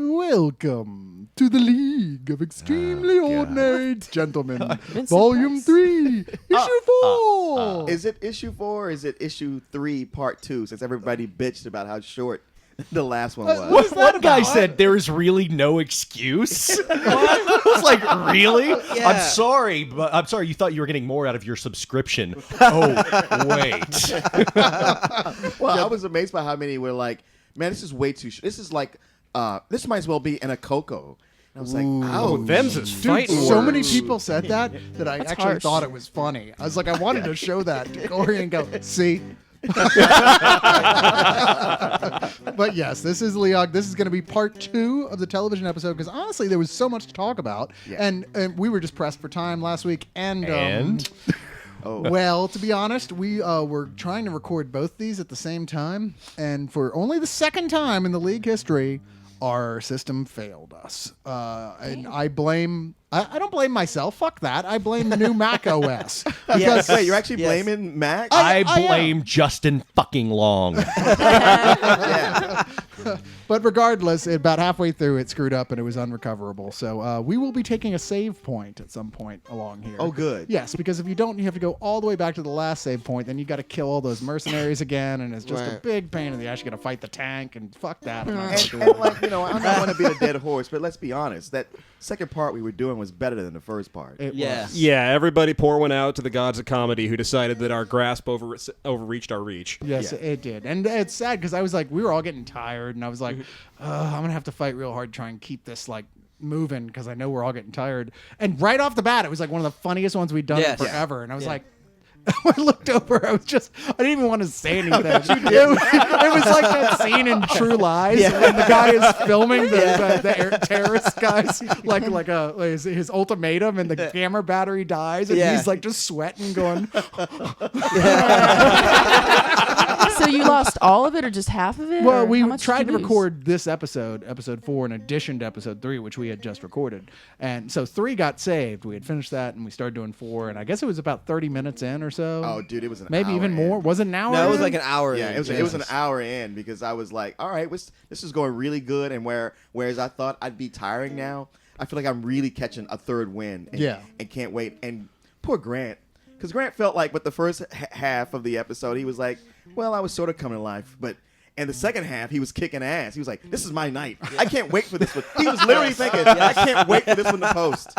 Welcome to the League of Extremely Ordinary Gentlemen, Vincent Volume Price. 3, Issue 4. Is it issue 4 or is it issue 3, part 2? Since everybody bitched about how short the last one was. What is that One guy about? said there is really no excuse. I was like, really? Yeah. I'm sorry, but I'm sorry. You thought you were getting more out of your subscription. Oh, wait. Well, I was amazed by how many were like, man, this is way too short. This is like, this might as well be in a Coco. And I was like, oh, them's is Dude, fighting so words. many people said that I That's actually harsh. thought it was funny. I was like, I wanted to show that to Corey and go, see? But yes, this is Leog. This is going to be part 2 of the television episode because honestly, there was so much to talk about, Yeah. and we were just pressed for time last week. And? Well, to be honest, we were trying to record both these at the same time, and for only the second time in the league history, our system failed us. And I blame. I don't blame myself. Fuck that. I blame the new Mac OS. Because wait, you're actually Yes. blaming Mac? I I am. blame Justin fucking Long. Yeah. But regardless, about halfway through, it screwed up and it was unrecoverable. So we will be taking a save point at some point along here. Oh, good. Yes, because if you don't, you have to go all the way back to the last save point. Then you got to kill all those mercenaries again, and it's just a Right. big pain in the ass. You got to fight the tank, and fuck that. I'm not And, doing and it. like, you know, I don't want to be a dead horse, but let's be honest. That second part we were doing was better than the first part. It Yeah. was. Yeah, everybody pour one out to the gods of comedy who decided that our grasp overreached our reach. Yes, Yeah. it did. And it's sad because I was like, we were all getting tired, and I was like, I'm going to have to fight real hard to try and keep this, like, moving because I know we're all getting tired. And right off the bat, it was like one of the funniest ones we'd done Yes. in forever. And I was Yeah. like, I looked over. I didn't even want to say anything. It was like that scene in True Lies when the guy is filming the terrorist guys, like his ultimatum, and the camera battery dies, and Yeah. he's like just sweating, going. So you lost all of it or just half of it? Well, or we how much did tried to you lose? record this episode 4, in addition to episode 3, which we had just recorded. And so 3 got saved. We had finished that, and we started doing 4. And I guess it was about 30 minutes in or so. Oh, dude, it was an Maybe hour even in. more. Was it an hour? No, it was in? like an hour. Yeah, in. it was an hour in because I was like, all right, this is going really good. And whereas I thought I'd be tiring now, I feel like I'm really catching a third win. And, Yeah. And can't wait. And poor Grant. Because Grant felt like with the first half of the episode, he was like, well, I was sort of coming to life. But in the second half, he was kicking ass. He was like, this is my night. I can't wait for this one. He was literally thinking, I can't wait for this one to post.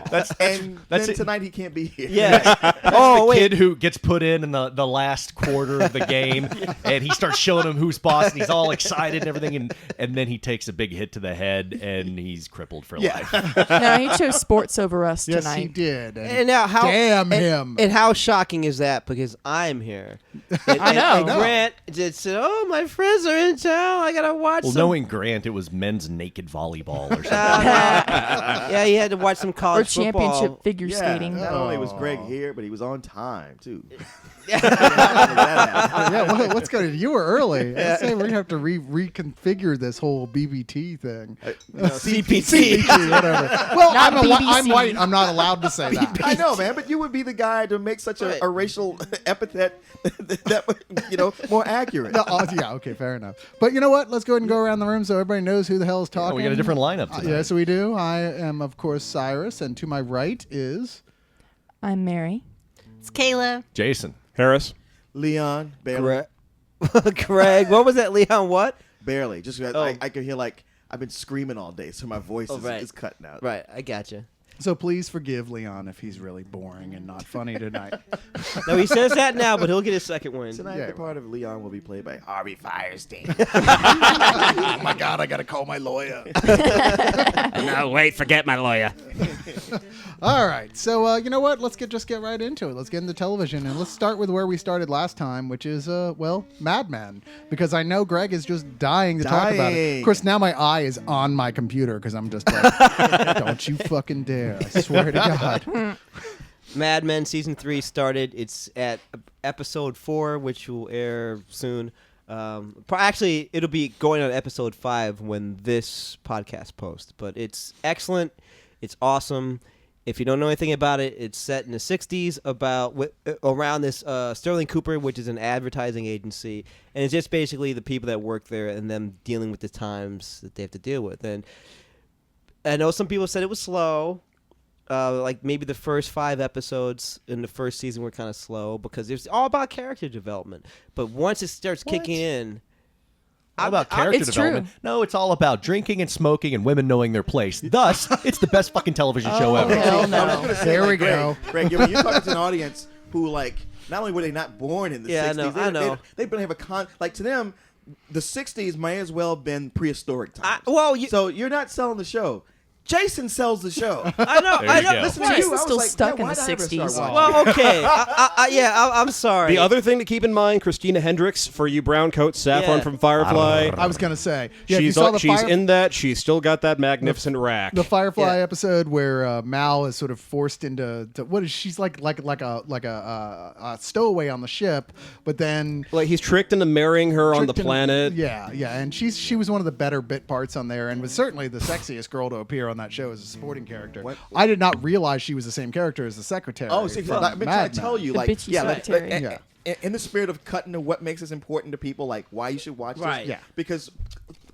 That's And that's then it. tonight he can't be here. Yeah. Oh, the wait. kid who gets put in the last quarter of the game, and he starts showing him who's boss, and he's all excited and everything, and then he takes a big hit to the head, and he's crippled for life. No, he chose sports over us Yes, tonight. he did. And now how Damn and, him. And how shocking is that? Because I'm here. I know. And Grant just said, "Oh, my friends are in town. I gotta watch." Well, some. knowing Grant, it was men's naked volleyball or something. Yeah, he had to watch some Or college championship football. figure Yeah, skating. not only was Greg here, but he was on time too. Yeah, let's go. You were early. I say we have to reconfigure this whole BBT thing. CPT. Whatever. Well, Not I'm BBC. white. I'm not allowed to say that. I know, man, but you would be the guy to make such a racial epithet that would, more accurate. No, yeah, okay, fair enough. But you know what? Let's go ahead and go around the room so everybody knows who the hell is talking. We got a different lineup tonight. Yes, we do. I am, of course, Cyrus, and to my right is... I'm Mary. It's Kayla. Jason. Harris. Leon, barely. Greg, what was that, Leon? What? Barely. Just I could hear like I've been screaming all day, so my voice right. is cutting out. Right, I gotcha. So please forgive Leon if he's really boring and not funny tonight. No, he says that now, but he'll get his second win. Tonight, Yeah. the part of Leon will be played by Harvey Firestein. Oh my God, I got to call my lawyer. No, wait, forget my lawyer. All right, so you know what? Let's just get right into it. Let's get into television, and let's start with where we started last time, which is Mad Men, because I know Greg is just dying to talk about it. Dying. Of course, now my eye is on my computer because I'm just like, don't you fucking dare! I swear to God. Mad Men season 3 started. It's at episode 4, which will air soon. Actually, it'll be going on episode 5 when this podcast posts. But it's excellent. It's awesome. If you don't know anything about it, it's set in the 60s around this Sterling Cooper, which is an advertising agency. And it's just basically the people that work there and them dealing with the times that they have to deal with. And I know some people said it was slow. Like maybe the first 5 episodes in the first season were kind of slow because it's all about character development. But once it starts kicking in... All about character It's development. true. No, it's all about drinking and smoking and women knowing their place. Thus, it's the best fucking television show ever. hell I was no. gonna say, There like, we go. Greg, when you're talking to an audience who, like, not only were they not born in the Yeah, I 60s, know, they, I know. They have a like to them, the 60s might as well have been prehistoric times. well, so you're not selling the show. Jason sells the show. I know. There I you know. go. Listen Jason's to you, I was still like, stuck in why the did I ever start 60s. watching? Well, okay. I'm sorry. The other thing to keep in mind, Christina Hendricks, for you brown coat Saffron Yeah. from Firefly. I was gonna say, yeah, if you she's saw the she's in that. She's still got that magnificent rack. the Firefly Yeah. episode where Mal is sort of forced into what is she's like a stowaway on the ship, but then Like he's tricked into marrying her on the tricked into- planet. Yeah, and she was one of the better bit parts on there, and was certainly the sexiest girl to appear on that show as a supporting character. What? I did not realize she was the same character as the secretary. Oh, see, from I've been trying Mad to tell Men. you, The like, bitchy yeah, secretary. in the spirit of cutting to what makes this important to people, like why you should watch Right. this. Yeah. Because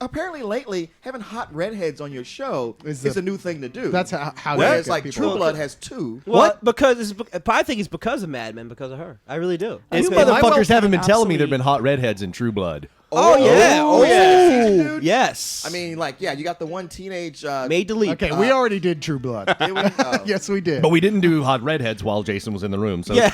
apparently lately having hot redheads on your show Is is the- a new thing to do. That's how you Whereas get like people. True Blood has 2. What? Because I think it's because of Mad Men, because of her. I really do. You Okay. motherfuckers haven't been telling me Absolutely. there've been hot redheads in True Blood. Oh, yeah. Oh, yeah. Dude. Yes. I mean, like, yeah, you got the one teenage. made the leap. Okay, we already did True Blood. Did we? Oh. Yes, we did. But we didn't do hot redheads while Jason was in the room. So Yeah.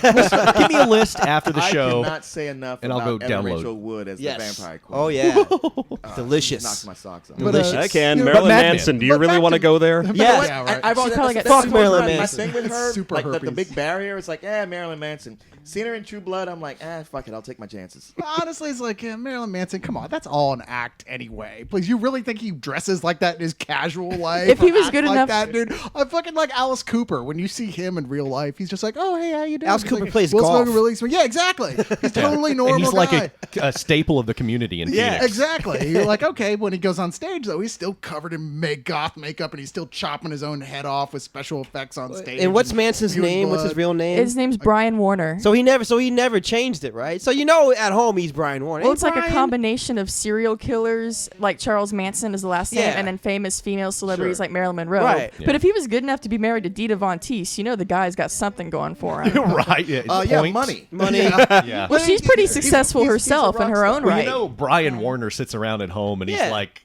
give me a list after the I show. cannot say enough and I'll about go Evan download. Rachel Wood as Yes. the vampire queen. Oh, yeah. Knocked Delicious. my socks off. But, Delicious. I can. you know, Marilyn Mad Men. Manson. Do you But really back want to to- go there? Yes. Yeah, right. I've She always, probably that's, got that's Fuck always Marilyn my Manson. thing with her. Super like the herpes. big barrier. It's like, Marilyn Manson. Seen her in True Blood. I'm like, fuck it. I'll take my chances. Honestly, it's like Marilyn Manson. Come on, that's all an act anyway. Please, you really think he dresses like that in his casual life? If he or was acts good like enough- that, dude. I fucking like Alice Cooper. When you see him in real life, he's just like, oh hey, how you doing? Alice He's Cooper like, plays Will golf. Smith release me. Yeah, exactly. He's totally normal. and he's like guy. a staple of the community in Yeah, Phoenix. exactly. You're like, okay, when he goes on stage, though, he's still covered in goth makeup and he's still chopping his own head off with special effects on stage. And what's Manson's spewing name? What's his blood. real name? His name's Brian Warner. So he never changed it, right? So you know at home he's Brian Warner. Well, Hey, it's like a Brian. combination of serial killers, like Charles Manson is the last name, Yeah. and then famous female celebrities Sure. like Marilyn Monroe. Right. But if he was good enough to be married to Dita Von Teese, you know the guy's got something going for him. right? Yeah, Yeah, points. money. Money. Yeah. Well, she's pretty successful he's a herself in rock her star. own Well, right. you know, Brian Warner sits around at home and he's Yeah. like,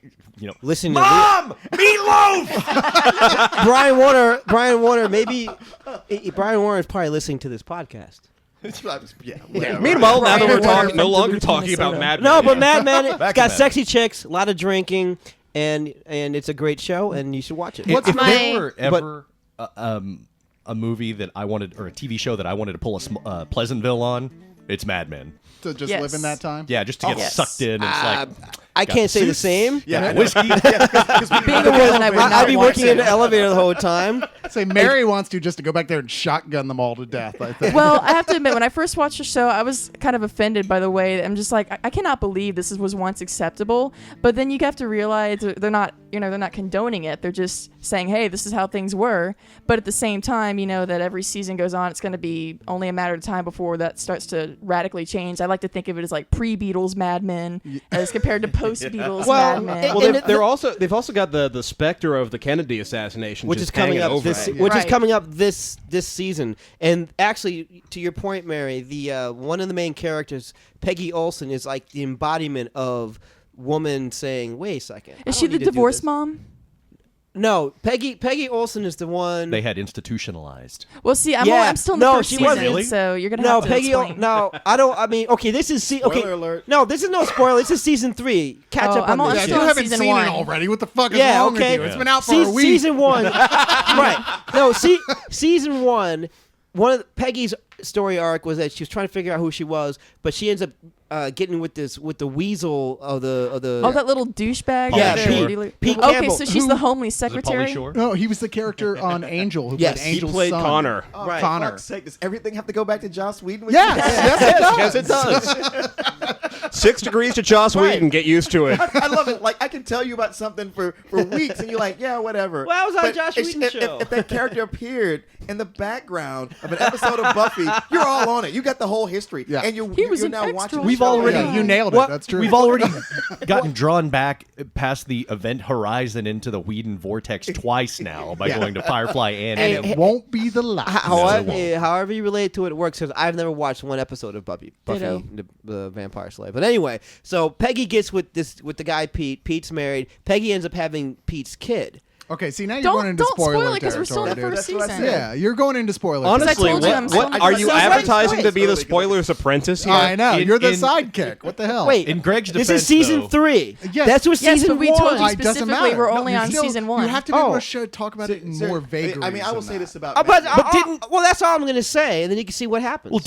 Listen to Mom, meatloaf. Brian Warner, maybe Brian Warner is probably listening to this podcast. Yeah. whatever. Meanwhile, now that Brian we're Warner no from longer Duluth, talking about Minnesota. Mad Men. No, but Mad Men, it's Back got to sexy chicks, a lot of drinking, and it's a great show, and you should watch it. What's if my- there were ever a movie that I wanted, or a TV show that I wanted to pull a Pleasantville on, it's Mad Men. to just Yes. live in that time? Yeah, just to get Yes. sucked in. It's like I got can't say the suits, same. Yeah. whiskey. Being a woman, I would not I'd be want working to. in the elevator the whole time. Say Mary wants to just to go back there and shotgun them all to death. I think. Well, I have to admit, when I first watched the show, I was kind of offended by the way. I'm just like, I cannot believe this was once acceptable. But then you have to realize they're not, they're not condoning it. They're just saying, hey, this is how things were. But at the same time, you know that every season goes on, it's going to be only a matter of time before that starts to radically change. I like to think of it as like pre-Beatles Mad Men as compared to post-Beatles Well, Mad Men. and- Well, and they've also got the specter of the Kennedy assassination, which just is coming hanging up over this, it. which is Right. coming up this season. And actually, to your point, Mary, the one of the main characters, Peggy Olson, is like the embodiment of woman saying, "Wait a second, I Is don't she the need to do divorce this." mom? No, Peggy Olson is the one. They had institutionalized. Well, see, I'm Yeah. still in the No, first she season, wasn't. Really? so you're gonna No, have to Peggy. explain. No, I don't. I mean, okay, this is okay. Spoiler alert. No, this is no spoiler. This is season 3. Catch Oh, up I'm on on this yeah, shit. you still in haven't season seen one. it already. What the fuck is Yeah, wrong okay. with you? It's been out for a week. Season 1. Right. No, season 1. One of Peggy's story arc was that she was trying to figure out who she was, but she ends up getting with the weasel of the. Oh, that little douchebag. Yeah, right Pete- there. Pete Okay, Campbell, so she's who- the homely Was it secretary. Pauly Shore? No, he was the character on Angel who Yes, played he Angel's Played son. Connor. Oh, Right. for Connor. fuck's sake, does everything have to go back to Joss Whedon? with Yes, you? yes, it does. Yes, it does. 6 degrees to Joss Whedon. Get used to it. I love it. Like I can tell you about something for weeks, and you're like, yeah, whatever. Well, I was on But Josh if- Whedon's show. If that character appeared in the background of an episode of Buffy, you're all on it. You got the whole history, Yeah. and He was you're an now extra. watching. the We've show. already- Yeah, you nailed it. What- That's true. We've already gotten drawn back past the event horizon into the Whedon vortex twice now by going to Firefly and and it won't be the last. However you relate to it works, because I've never watched one episode of Buffy Ditto. the Vampire Slayer. But anyway, so Peggy gets with the guy Pete. Pete's married. Peggy ends up having Pete's kid. Okay, see now you're going Don't into spoil spoiler it because we're still in the territory, first That's what I season. said. Yeah, you're going into spoiler. Honestly, told you I'm what still- are you So wait, advertising wait. to be the Wait. spoiler's apprentice here? I know. In- You're the in- sidekick. What the hell? Wait, in Greg's this defense, is season though- 3. Yes. That's what Yes, season but we told 1. you It doesn't specifically matter. we're No, only you on still- season 1. You have to be Oh. able to talk about it in more vagaries. I mean, I will than say that. this about. But Matt. didn't- well, that's all I'm going to say, and then you can see what happens. Well,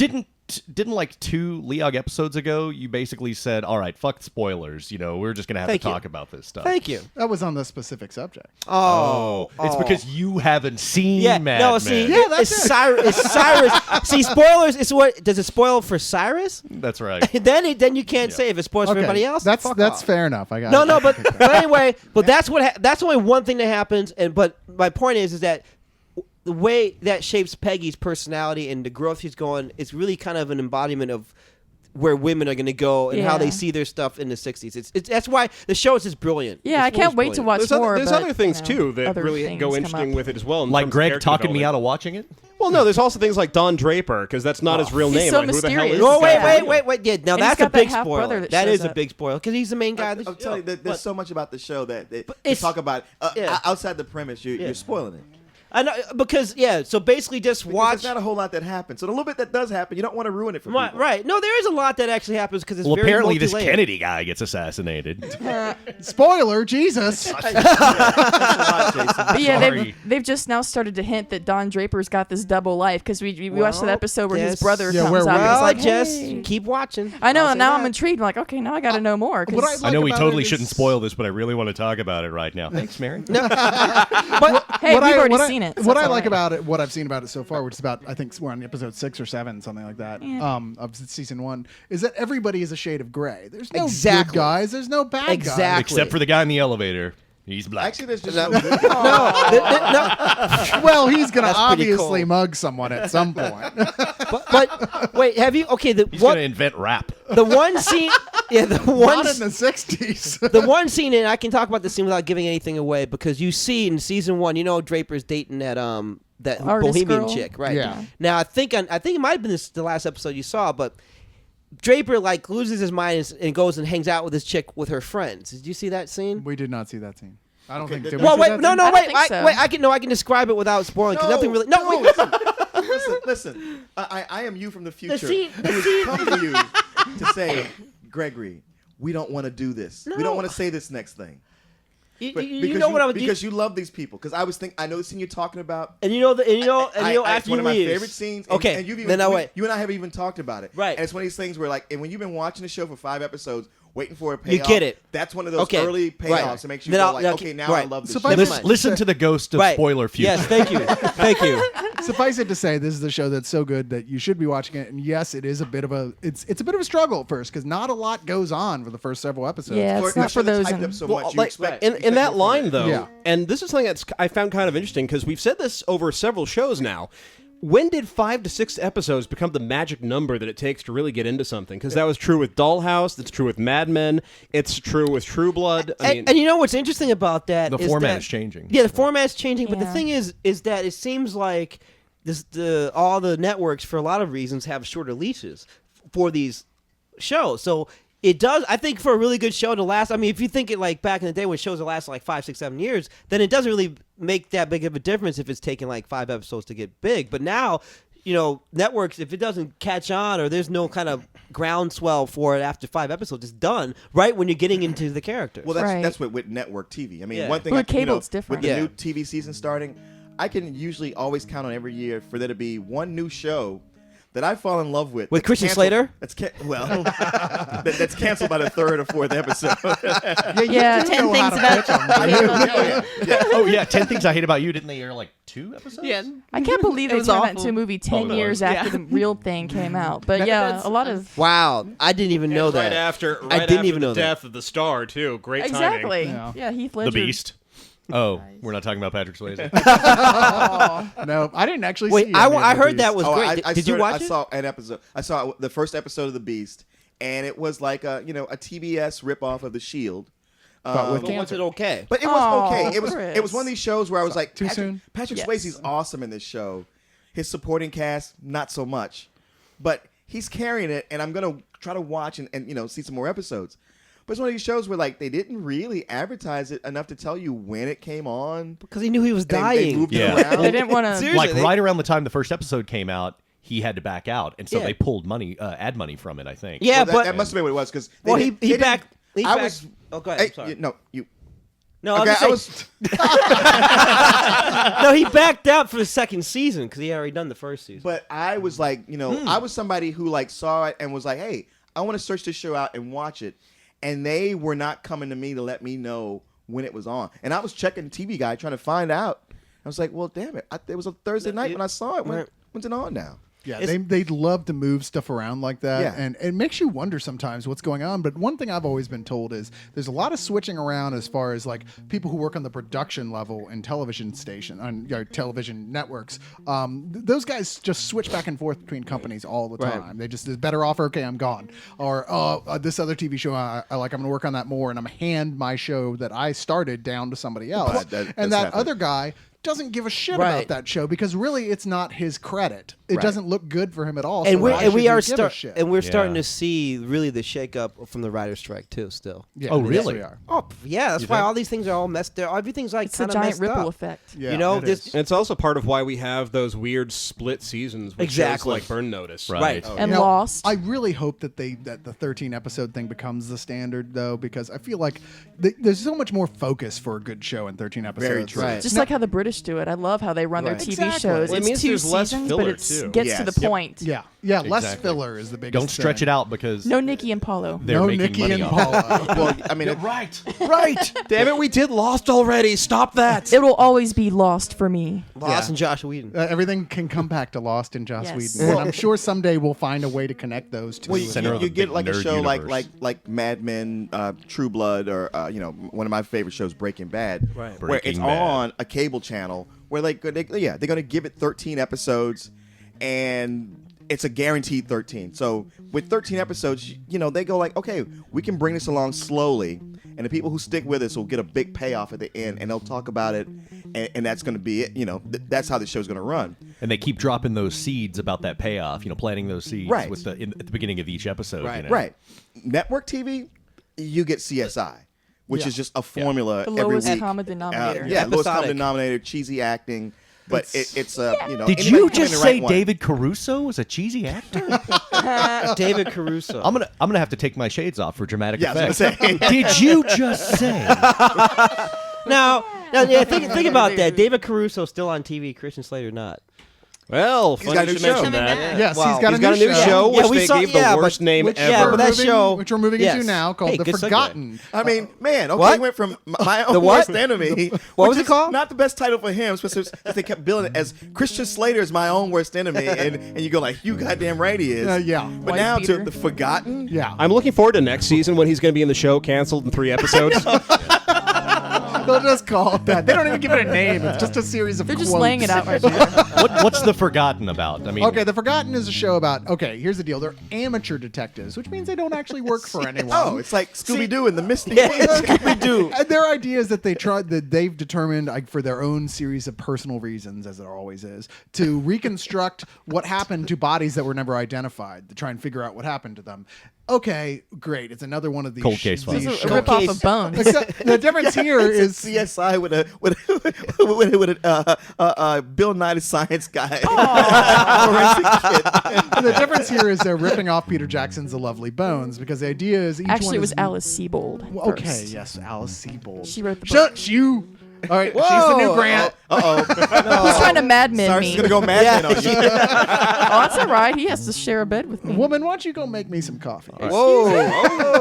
didn't like 2 Leog episodes ago, you basically said, all right, fuck spoilers. You know, we're just going to have Thank to you. talk about this stuff. Thank you. That was on the specific subject. Oh, it's because you haven't seen Yeah, Mad no, Men. see, Yeah, that's it's it. Cyrus. It's Cyrus. See, spoilers. It's what does it spoil for Cyrus? That's right. then you can't say if it spoils for everybody else. That's fuck that's off. fair enough. I got No, it. no, but anyway, but that's what that's only one thing that happens. And but my point is that the way that shapes Peggy's personality and the growth she's going, it's really kind of an embodiment of where women are going to go and how they Yeah. see their stuff in the 60s. It's that's why the show is just brilliant. Yeah, I It's can't always wait to brilliant. watch There's, more. other, there's but, other things you know, too that other really things go come interesting up. with it as well. in Like terms of Greg character talking me development. out of watching it? Well, no, there's also things like Don Draper because that's not his real He's name. so Like, who the hell is mysterious. Oh, this guy? wait. Yeah, now And he's that's a got that big half-brother spoiler. that That shows is a up. big spoiler because he's the main guy. I'm telling you, there's so much about the show that to it's- talk about. yeah. Outside the premise, you're spoiling it. I know because so basically just Because watch. There's not a whole lot that happens. So the little bit that does happen, you don't want to ruin it for Right, people. right. No, there is a lot that actually happens because it's Well, very apparently this multi-layered. Kennedy guy gets assassinated. Spoiler, Jesus. But yeah, Sorry. they've just now started to hint that Don Draper's got this double life because we watched that Well, episode where his yes. brother Yeah, comes where out we- and Well, is like, just hey. keep watching. I know, I'll and say now I'm that. intrigued. I'm like, okay, now I got to know more. 'cause- What I I like know we about totally it shouldn't is- spoil this, but I really want to talk about it right now. Thanks, Mary. But hey, we've already what seen it. so What it's I all like right. about it, what I've seen about it so far, which is about, I think we're on episode 6 or 7, something like that, Yeah. of season 1, is that everybody is a shade of gray. There's no good Exactly. guys. There's no bad guys. Exactly. Except for the guy in the elevator. He's black. Actually, there's just no. Well, he's gonna That's pretty obviously cold. mug someone at some point. but wait, have you? Okay, He's going to invent rap. the one scene. Yeah, the one. Not in the 60s. The one scene, and I can talk about the scene without giving anything away because you see in season 1, you know, Draper's dating that Artist Bohemian girl? chick, right? Yeah. Now I think it might have been the last episode you saw, but Draper like loses his mind and goes and hangs out with this chick with her friends. Did you see that scene? We did not see that scene. I don't Okay, think. th- Did we Well, see wait, that no, scene? no, I don't wait, think so. wait. I can describe it without spoiling because nothing really. No, wait. Listen. I am you from the future. scene- the who scene- has come to you to say, Gregory, we don't want to do this. We No. don't want to say this next thing. You, But you because know what I'm because you love these people. Because I know the scene you're talking about. and you know It's after one you of my leave. favorite scenes. And, Okay, and you've even, then I wait. you and I have even talked about it. Right. And it's one of these things where, like, and when you've been watching the show for 5 episodes, waiting for a payoff, get it. That's one of those Okay, early payoffs right. that makes you Then feel I'll- like, okay, okay, now I right. love this. So show. if I Never just- mind. Listen to the ghost of Right. spoiler future. Yes, thank you, thank you. Suffice it to say, this is a show that's so good that you should be watching it. And yes, it is a bit of a it's a bit of a struggle at first because not a lot goes on for the first several episodes. Yeah, For it's a not show for that's those. hyped up so Well, much, you like, expect in expect that more from line it. though, Yeah. and this is something that's I found kind of interesting because we've said this over several shows now. When did 5 to 6 episodes become the magic number that it takes to really get into something? Because that was true with Dollhouse, it's true with Mad Men, it's true with True Blood. I mean, And you know what's interesting about that? The is format that- is changing. Yeah, the format's changing, but the Yeah. thing is that it seems like all the networks, for a lot of reasons, have shorter leashes for these shows. So it does, I think, for a really good show to last. I mean, if you think it like back in the day when shows would last like 5, 6, 7 years, then it doesn't really make that big of a difference if it's taking like 5 episodes to get big. But now, you know, networks, if it doesn't catch on or there's no kind of groundswell for it after 5 episodes, it's done right when you're getting into the characters. Well, that's Right. that's with network TV. I mean, Yeah. one thing But I with can, cable, it's different. With the Yeah. new TV season starting, I can usually always count on every year for there to be one new show that I fall in love with. With that's Christian canceled- Slater? That's canceled by the third or fourth episode. Yeah, 10 things about Oh yeah, 10 Things I Hate About You. Didn't they air like 2 episodes? Yeah. I can't believe It they was turned that awful. into a movie 10 Oh, years no. after the real thing came out. But yeah, a lot of Wow, I didn't even know that. Right after, I didn't after even the know that. death of the star too. Great timing. exactly. Yeah. Yeah, Heath The Ledger. Beast. Oh, we're not talking about Patrick Swayze. No, I didn't actually Wait, see I, any of I the heard Beast. that was great. Did you watch I it? saw an episode. I saw the first episode of The Beast, and it was like a TBS ripoff of The Shield. But with But was cancer. it okay? But it was Aw, okay. It was Chris. one of these shows where I was like, Too soon? Patrick Yes. Swayze's awesome in this show. His supporting cast, not so much. But he's carrying it, and I'm gonna try to watch and see some more episodes. But it's one of these shows where like they didn't really advertise it enough to tell you when it came on. Because he knew he was They dying. moved Yeah. it around. They didn't want to. Seriously, Like they- right around the time the first episode came out, he had to back out, and so Yeah. they pulled money, ad money from it. I think. Yeah, Well, but that must have been what it was because well, he backed. He I backed. was. Oh, go ahead. I'm Hey, sorry. you. No, Okay, I was no, he backed out for the second season because he had already done the first season. But I was like, I was somebody who like saw it and was like, hey, I want to search this show out and watch it. And they were not coming to me to let me know when it was on. And I was checking TV Guide trying to find out. I was like, well, damn it. It was a Thursday night when I saw it. Right. When's it on now? Yeah, they love to move stuff around like that, Yeah. and it makes you wonder sometimes what's going on. But one thing I've always been told is there's a lot of switching around as far as like people who work on the production level in television television networks. Those guys just switch back and forth between companies all the Right. time. They just there's better offer. Okay, I'm gone. Or this other TV show I like. I'm going to work on that more, and I'm hand my show that I started down to somebody else. That's and that happened. other guy doesn't give a shit Right. about that show because really it's not his credit. It Right. doesn't look good for him at all. and so we're why and we should are you give a start shit? and we're starting Yeah. to see really the shakeup from the writer's strike too. Still. Yeah, Oh, yes, really? we are. Oh yeah, that's You why think? all these things are all messed. Everything's like It's a kind of giant messed ripple up. effect. Yeah, You know, it this- is. And it's also part of why we have those weird split seasons with Exactly. shows like Burn Notice. Right. Right. And You know, Lost. I really hope that the 13 episode thing becomes the standard though, because I feel like there's so much more focus for a good show in 13 episodes. Very true. Right. Just like how the British do it. I love how they run their Right. TV Exactly. shows. Well, it It's means 2 there's less seasons, filler, but it too. gets to the Yes. Yep. point. Yeah, less Exactly. filler is the biggest. Don't stretch thing. it out because No Nikki and Paulo. they're No making Nikki money and off it. Paula. Well, I mean, Right. Right. Damn it, we did Lost already. Stop that. It will always be Lost for me. Lost and Josh Whedon. Everything can come back to Lost in Joss Yes. Whedon, and I'm sure someday we'll find a way to connect those two. well, Center you of the get big like a nerd show universe. like Mad Men, True Blood, or one of my favorite shows, Breaking Bad, Right. where it's Breaking Bad. on a cable channel where they're going to give it 13 episodes, and it's a guaranteed 13. So with 13 episodes, they go like, okay, we can bring this along slowly, and the people who stick with us will get a big payoff at the end, and they'll talk about it, and that's going to be it. That's how the show's going to run. And they keep dropping those seeds about that payoff. Planting those seeds Right. with at the beginning of each episode. Right. You know? Right. Network TV, you get CSI, which Yeah. is just a formula The every lowest week. common denominator. Yeah, lowest common Episodic. denominator, cheesy acting. But it's Did anybody you can just win the say right one. David Caruso was a cheesy actor? David Caruso. I'm gonna have to take my shades off for dramatic Yeah, I was effect. gonna say. Did you just say? Now, yeah, think about that. David Caruso still on TV. Christian Slater not. Well, He's funny got a you new should mention show. that. Yes, Wow. he's got He's a got a new show, Yeah, which we they saw- gave yeah, the worst name which- ever. yeah, but that moving- show- which we're moving Yes. into now, called Hey, The good segue. Forgotten. I mean, man, okay, What? he went from my own The what? worst enemy. What which was it is called? Not the best title for him, especially since they kept billing it as Christian Slater is my own worst enemy, and you go like, you goddamn right he is. Yeah. But Wife now beater. to The Forgotten. Yeah, I'm looking forward to next season when he's going to be in the show, canceled in 3 episodes. they'll just call it that. They don't even give it a name. It's just a series of They're just quotes. laying it out right there. What's The Forgotten about? I mean, Okay, The Forgotten is a show about, here's the deal. They're amateur detectives, which means they don't actually work for anyone. Oh, it's like Scooby Doo and the Mystic. And their idea is that they've determined, like, for their own series of personal reasons, as there always is, to reconstruct what happened to bodies that were never identified, to try and figure out what happened to them. Okay, great. It's another one of these Cold case files. these It's a shows. rip-off of Bones. Except the difference here is CSI with a Bill Nye the Science Guy. the difference here is they're ripping off Peter Jackson's The Lovely Bones because the idea is each Actually, one it was is Alice Sebold. Okay, first. yes, Alice Sebold. She wrote the book. Shut you. All right, she's the new Grant. He's trying to Mad Men Sorry, me. she's gonna go mad on you. Oh, that's all right. He has to share a bed with me. Woman, why don't you go make me some coffee? Whoa.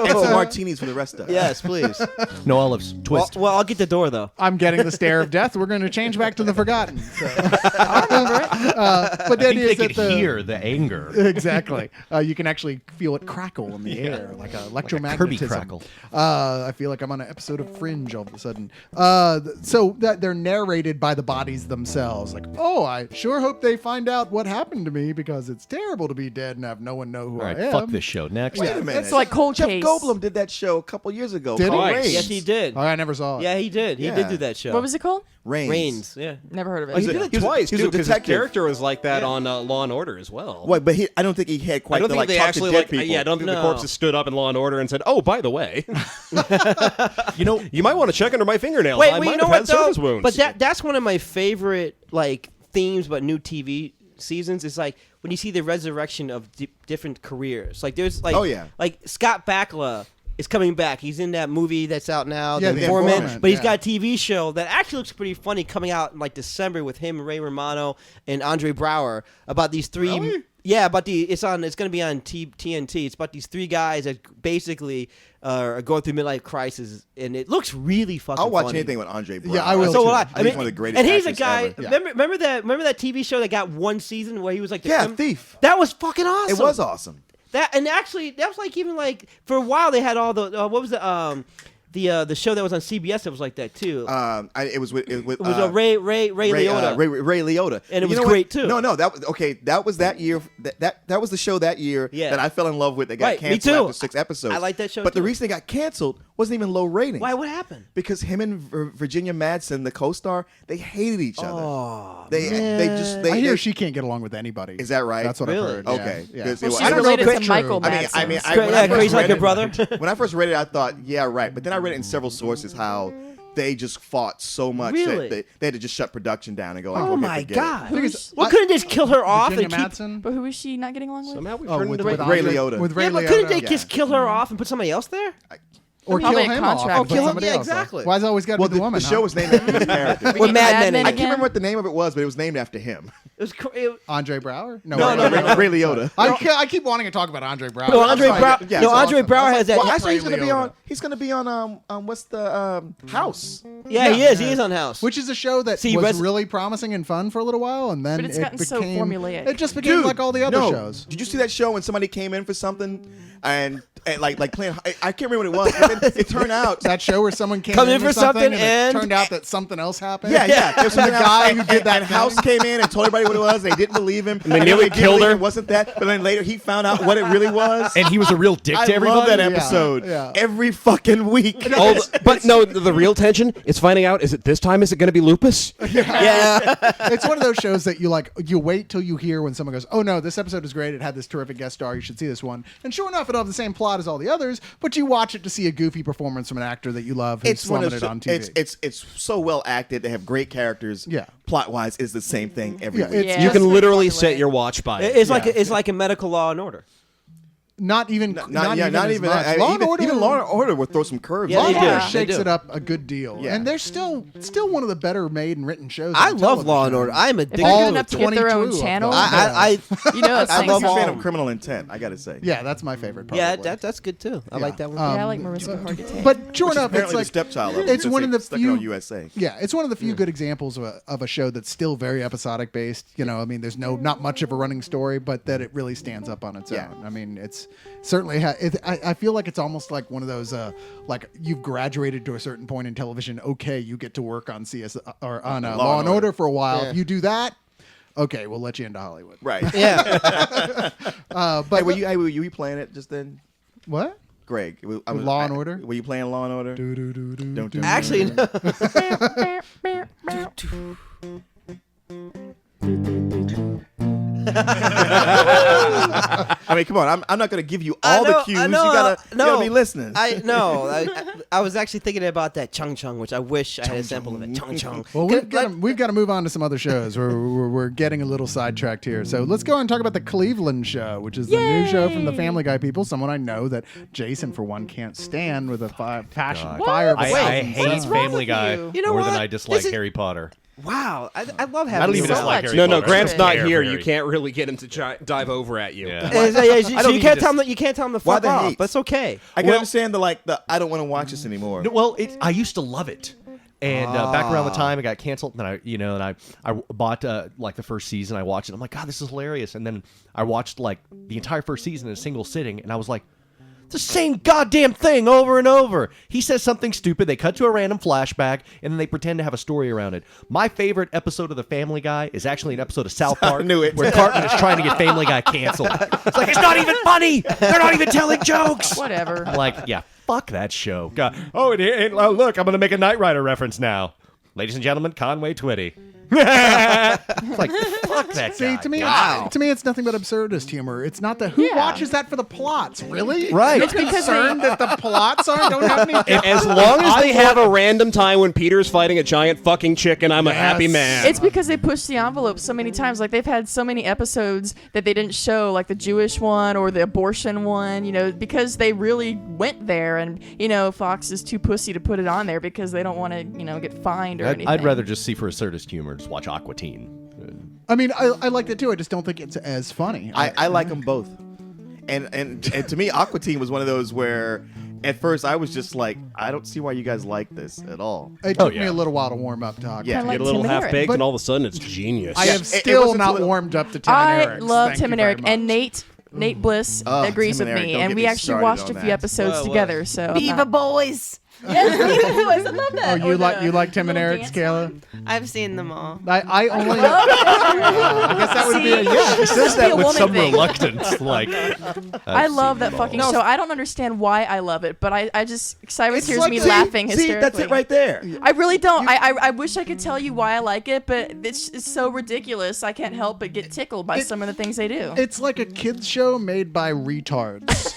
And some martinis for the rest of us. Yes, please. No olives. Twist. Well, I'll get the door though. I'm getting the stare of death. We're going to change back to the Forgotten. So. I remember it. But the I idea think is they that could hear the anger. Exactly. You can actually feel it crackle in the air, like a electromagnetism. Kirby crackle. I feel like I'm on an episode of Fringe all of a sudden. So that they're narrated by the bodies themselves. Like, oh, I sure hope they find out what happened to me because it's terrible to be dead and have no one know who All right, I am. fuck this show. Next. Wait a minute. It's like Cold Jeff Case. Goldblum did that show a couple years ago. Did he? called Twice. Reigns. Yes, he did. Oh, I never saw it. Yeah, he did. He Yeah. did do that show. What was it called? Reigns. Yeah. Never heard of it. Oh, he did it He was a- twice he was too, a because his detective. character was like that on Law and Order as well. What? But I don't think he had quite I don't the think like they talk actually to dead like. people. Yeah, I don't think the No. corpses stood up in Law and Order and said, "Oh, by the way, You know, you might want to check under my fingernails. Wait, I well, might you know have what had surface though? wounds." But that's one of my favorite like themes about new TV seasons. Is like when you see the resurrection of different careers. Like there's like Oh, yeah. like Scott Bakula is coming back. He's in that movie that's out now, Yeah, The The Informant. Informant, But he's yeah. got a TV show that actually looks pretty funny coming out in like December with him, Ray Romano, and Andre Brower about these three. Really? Yeah, about it's going to be on TNT. It's about these three guys that basically are going through midlife crisis, and it looks really fucking. I'll watch funny. anything with Andre Brown. Yeah, I will So too. will I. I think he's one of the greatest and he's a actors guy. ever. Yeah. Remember that TV show that got one season where he was like the Yeah, Thief. That was fucking awesome. It was awesome. That and actually that was like even like for a while they had all the what was the show that was on CBS that was like that too. It was with it was Ray Liotta. Ray Liotta, And it was You know great, what? too. No, that was okay. That was that year. That was the show that year Yeah. that I fell in love with. That got Right, me canceled too. after 6 episodes. I like that show, But the too. reason it got canceled wasn't even low ratings. Why? What happened? Because him and Virginia Madsen, the co-star, they hated each other. Oh, they just they. I hear they- she can't get along with anybody. Is that right? That's what Really? I've heard. Okay. Yeah. Because Yeah. it was- She's I don't know related if to it's Michael true. Madsen. I mean, Cra- when I yeah, first crazy like read your it- brother. When I first read it, I thought, yeah, right. But then I read it in several sources how they just fought so much Really? that they had to just shut production down and go like, Oh okay, my forget it. god! Who is- What couldn't they just kill her off Virginia and keep? Madsen. But who is she not getting along with? somehow we Oh, turned with, into with Ray Andre- Liotta. With Ray Yeah, but couldn't they Liotta. just kill her off and put somebody else there? Or Probably kill a him off contract. and put Oh, kill him- somebody yeah, else off. exactly. Why is it always got to Well, be the woman? the show was named after his character. With Bringing Mad Mad Men Men I again? can't remember what the name of it was, but it was named after him. It was Andre Brower? No, Ray Ray Liotta. I keep wanting to talk about Andre Brower. No, I'm Andre sorry. Brower. Yeah, no, it's Andre awesome. Brower I was has like, that. Well, actually, Ray he's gonna be Liotta. He's gonna be on what's the House? Yeah, he is. He is on House. Which is a show that See, was really promising and fun for a little while, and then But it's it gotten so became formulaic. It just became like all the other no. shows. Did you see that show when somebody came in for something and like playing? I can't remember what it was. But then it turned out. That show where someone came Come in in for something something and it and- turned out that something else happened. Yeah. There was And the something guy else, who did that and House came in and told everybody what it was. They didn't believe him. they nearly did killed believe her. It wasn't that, but then later he found out what it really was. and he was a real dick I to everybody. love that Yeah, episode yeah. every fucking week. but no, the real tension is finding out: is it this time? Is it going to be lupus? yeah. It's one of those shows that you wait till you hear when someone goes, "Oh no, this episode is great. It had this terrific guest star. You should see this one." And sure enough, it'll have the same plot as all the others, but you watch it to see a goofy performance from an actor that you love who's It's one of slumming it the, on TV. it's so well acted. They have great characters. Yeah. Plot wise, it's the same thing every Yeah, week. Yeah. You Just can very literally formulaic. set your watch by it. It's like a medical Law and Order. not even Not as even much. that. Law and Order, Even Law and Order will throw some curves. Yeah, Law in and they do. there. Order They shakes do. it up a good deal, Yeah. and they're still one of the better made and written shows. I on love Law and television. Order. I'm If addicted they're All good to enough it. to get their 22 own of them. channel, I you know that's I I'm love a all fan of of them. Criminal Intent. I gotta say. Yeah, that's my favorite. Probably. Yeah, that's good too. I Yeah. like that one. yeah, I like Marissa Hargitay. But sure Which is enough, it's apparently like the stepchild of it, it's since one they of the stuck it few on USA. Yeah, it's one of the few good examples of a show that's still very episodic based. You know, I mean, there's not much of a running story, but that it really stands up on its Yeah. own. I mean, it's certainly. I feel like it's almost like one of those like you've graduated to a certain point in television. Okay, you get to work on CS or on Law and Order for a while. Yeah. If you do that, okay, we'll let you into Hollywood. Right. Yeah. But Hey, were you playing it just then, what? Greg? Law and Order? Were you playing Law and Order? Don't do Actually, no. I mean, come on. I'm not going to give you all the cues. You gotta be listening. I was actually thinking about that Chung Chung, which I wish I had a sample of it. Chung Chung. Well, we've got to move on to some other shows. We're getting a little sidetracked here. So let's go and talk about the Cleveland Show, which is the new show from the Family Guy people. Someone I know that Jason, for one, can't stand with a passion fire. Of a I thousand hate What's suns. wrong Family with Guy you? You know more than what? I dislike This is- Harry Potter. Wow, I love having I don't even so dislike much. Harry No, Potter. Grant's I not don't here. care You Harry. can't really get him to dive over at you. Yeah. So don't you need can't to tell him that you can't tell him to Why fuck the off. hate? That's okay. I can Well- understand the I don't want to watch this anymore. No, well, I used to love it, and back around the time it got canceled, and I bought like the first season. I watched it. I'm like, God, this is hilarious. And then I watched like the entire first season in a single sitting, and I was like, the same goddamn thing over and over. He says something stupid. They cut to a random flashback, and then they pretend to have a story around it. My favorite episode of The Family Guy is actually an episode of South Park knew it. where Cartman is trying to get Family Guy canceled. It's like, it's not even funny. They're not even telling jokes. Whatever. I'm like, yeah, fuck that show. God. Oh, look, I'm going to make a Knight Rider reference now. Ladies and gentlemen, Conway Twitty. It's like, fuck that See, guy. to me, God. to me, it's nothing but absurdist humor. It's not the who Yeah. watches that for the plots, really? Right. You're It's because concerned that the plots don't have any. As long as they have a random time when Peter's fighting a giant fucking chicken, I'm a happy Yes. man. It's because they pushed the envelope so many times. Like they've had so many episodes that they didn't show, like the Jewish one or the abortion one, because they really went there. And, Fox is too pussy to put it on there because they don't want to, get fined or anything. I'd rather just see for absurdist humor, just watch Aqua Teen. I mean, I like that too. I just don't think it's as funny. I like them both. And to me, Aqua Teen was one of those where at first I was just like, I don't see why you guys like this at all. It took yeah. me a little while to warm up to Aqua. Yeah. Kinda Get a like little Tim and half Eric. baked, But- and all of a sudden it's genius. I have it still wasn't not till- warmed up to Tim and I Eric. love Thank Tim you and very Eric. And much. Nate Bliss Oh, agrees Tim with and Eric, me. don't And get we me actually started watched on a few that. episodes Well, together. So I'm Viva not- Boys. Yes, Viva Boys. I love that. Oh, you like Tim and Eric's, Kayla? I've seen them all. I only. I guess that would be a yeah. She says that with some thing. reluctance. Like, I love that fucking all. show. I don't understand why I love it, but I just Cyrus It's hears like- me see, laughing see, hysterically. that's it right there. I really don't. I wish I could tell you why I like it, but it's so ridiculous. I can't help but get tickled by some of the things they do. It's like a kids show made by retards.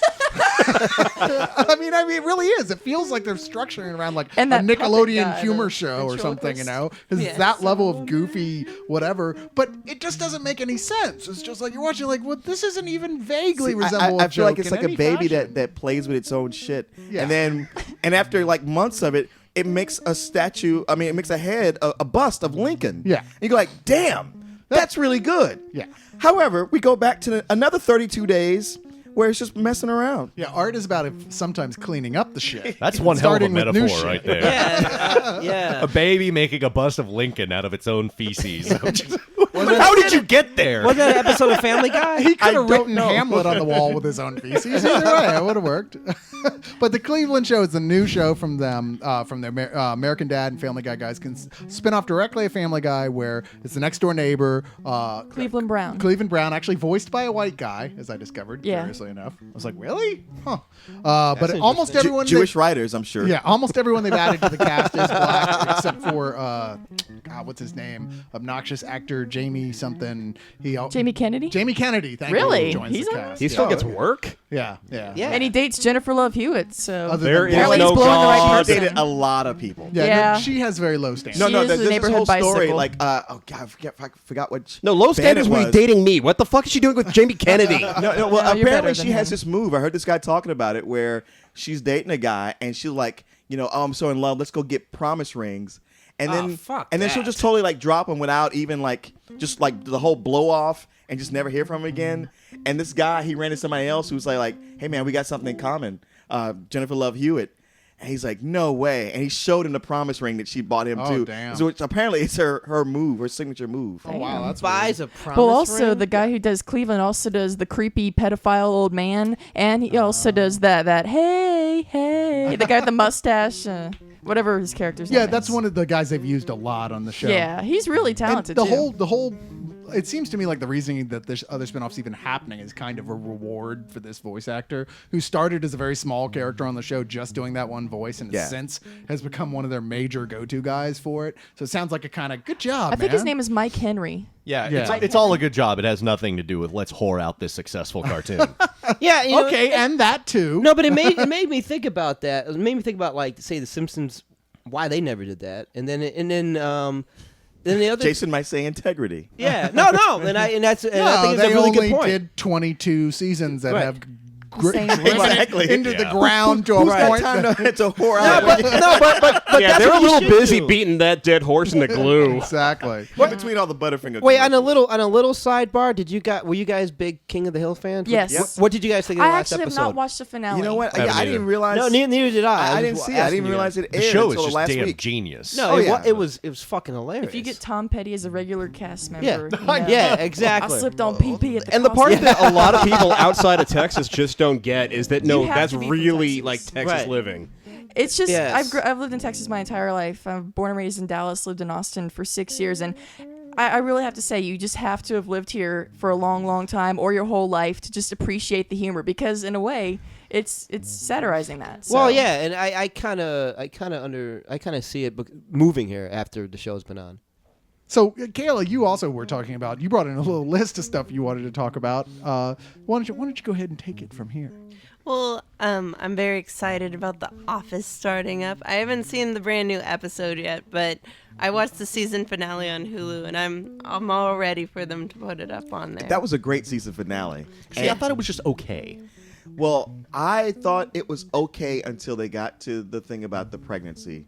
I mean, it really is. It feels like they're structuring around like And a that puppet Nickelodeon guy, humor the show or something, ventriloquist. Because Yes. it's that level of goofy, whatever. But it just doesn't make any sense. It's just like you're watching, like, well, this isn't even vaguely See, resemble I a feel like joke it's in like a any baby fashion. that plays with its own shit. Yeah. And after like months of it, it makes a statue. I mean, it makes a head, a bust of Lincoln. Yeah. And you go like, damn, that's really good. Yeah. However, we go back to another 32 days where it's just messing around. Yeah, art is about sometimes cleaning up the shit. that's one hell of a Starting with new metaphor shit. right there. Yeah. A baby making a bust of Lincoln out of its own feces. How did you get there? Was that an episode of Family Guy? He could have don't written know. Hamlet on the wall with his own feces. Either way, it would have worked. But the Cleveland Show is the new show from them, from their American Dad and Family Guy guys. Can spin off directly a Family Guy where it's the next door neighbor, Cleveland Brown. Cleveland Brown, actually voiced by a white guy, as I discovered. Yeah. Curiously enough, I was like, really? Huh. But almost interesting. everyone, Jewish writers, I'm sure. yeah, almost everyone they've added to the cast is black, except for God, what's his name? Obnoxious actor Jamie something. Jamie Kennedy? Jamie Kennedy. Thank Really? you. Joins He's the on cast. He still Yeah. gets work. Yeah, yeah, Yeah. And he dates Jennifer Love Hewitt, so Other There than is Apparently no he's blowing the right God. person. Dated a lot of people. Yeah, Yeah. No, she has very low standards. No, She no, is the there's this neighborhood whole story. bicycle. Like, oh God, I forgot what. No, low band standards it when was. he's dating me. What the fuck is she doing with Jamie Kennedy? No, well, No, you're apparently better she than has him. this move. I heard this guy talking about it where she's dating a guy and she's like, oh, I'm so in love. Let's go get promise rings. And then, fuck and then she'll that. just totally like drop him without even like just like the whole blow off and just never hear from him again. And this guy, he ran into somebody else who's like, hey man, we got something in common. Jennifer Love Hewitt. And he's like, no way. And he showed him the promise ring that she bought him Oh, too. damn. So which apparently it's her move, her signature move. Oh wow, that's Buys weird. a promise Well, also ring? the guy who does Cleveland also does the creepy pedophile old man, and he also does that hey the guy with the mustache, whatever his character's name Yeah, that's is. one of the guys they've used a lot on the show. Yeah, he's really And talented. the too. whole it seems to me like the reasoning that this other spinoff's even happening is kind of a reward for this voice actor who started as a very small character on the show, just doing that one voice, and Yeah. since has become one of their major go-to guys for it. So it sounds like a kind of good job. I think his man. name is Mike Henry. Yeah, Yeah. It's all a good job. It has nothing to do with let's whore out this successful cartoon. Yeah. You know, Okay, and that too. No, but it made me think about that. It made me think about like say the Simpsons, why they never did that, and then the other. Jason might say integrity. Yeah. No. And that's and I No, think it's they a really only good point. did 22 seasons that Right. have Same driven Exactly. it into the Yeah. ground to a Who's got point. time that- to whore No, out? but Yeah, that's they're a what you little should busy do. beating that dead horse into glue. Exactly. In between all the Butterfinger. Wait, on commercials. a little sidebar, were you guys big King of the Hill fans? Yes. What did you guys think of the I last actually episode? have not watched the finale. You know what? I haven't Yeah, I didn't either. even realize. No, neither did I. I was didn't just see it. I asking didn't you. realize it The aired show is until just last damn week. genius. No, Oh, it, yeah. it was fucking hilarious. If you get Tom Petty as a regular cast member, Yeah. you know, Yeah, I exactly. slipped on PP at the And the part concert. that a lot of people outside of Texas just don't get is that no, You have that's to be from really Texas. like Texas Right. living. It's just Yes. I've lived in Texas my entire life. I'm born and raised in Dallas, lived in Austin for 6 years, and I really have to say you just have to have lived here for a long, long time or your whole life to just appreciate the humor because in a way it's satirizing that. So. Well, yeah, and I kind of see it moving here after the show's been on. So, Kayla, you also were talking about. You brought in a little list of stuff you wanted to talk about. Why don't you go ahead and take it from here? Well, I'm very excited about The Office starting up. I haven't seen the brand new episode yet, but I watched the season finale on Hulu, and I'm all ready for them to put it up on there. That was a great season finale. See, I thought it was just okay. Well, I thought it was okay until they got to the thing about the pregnancy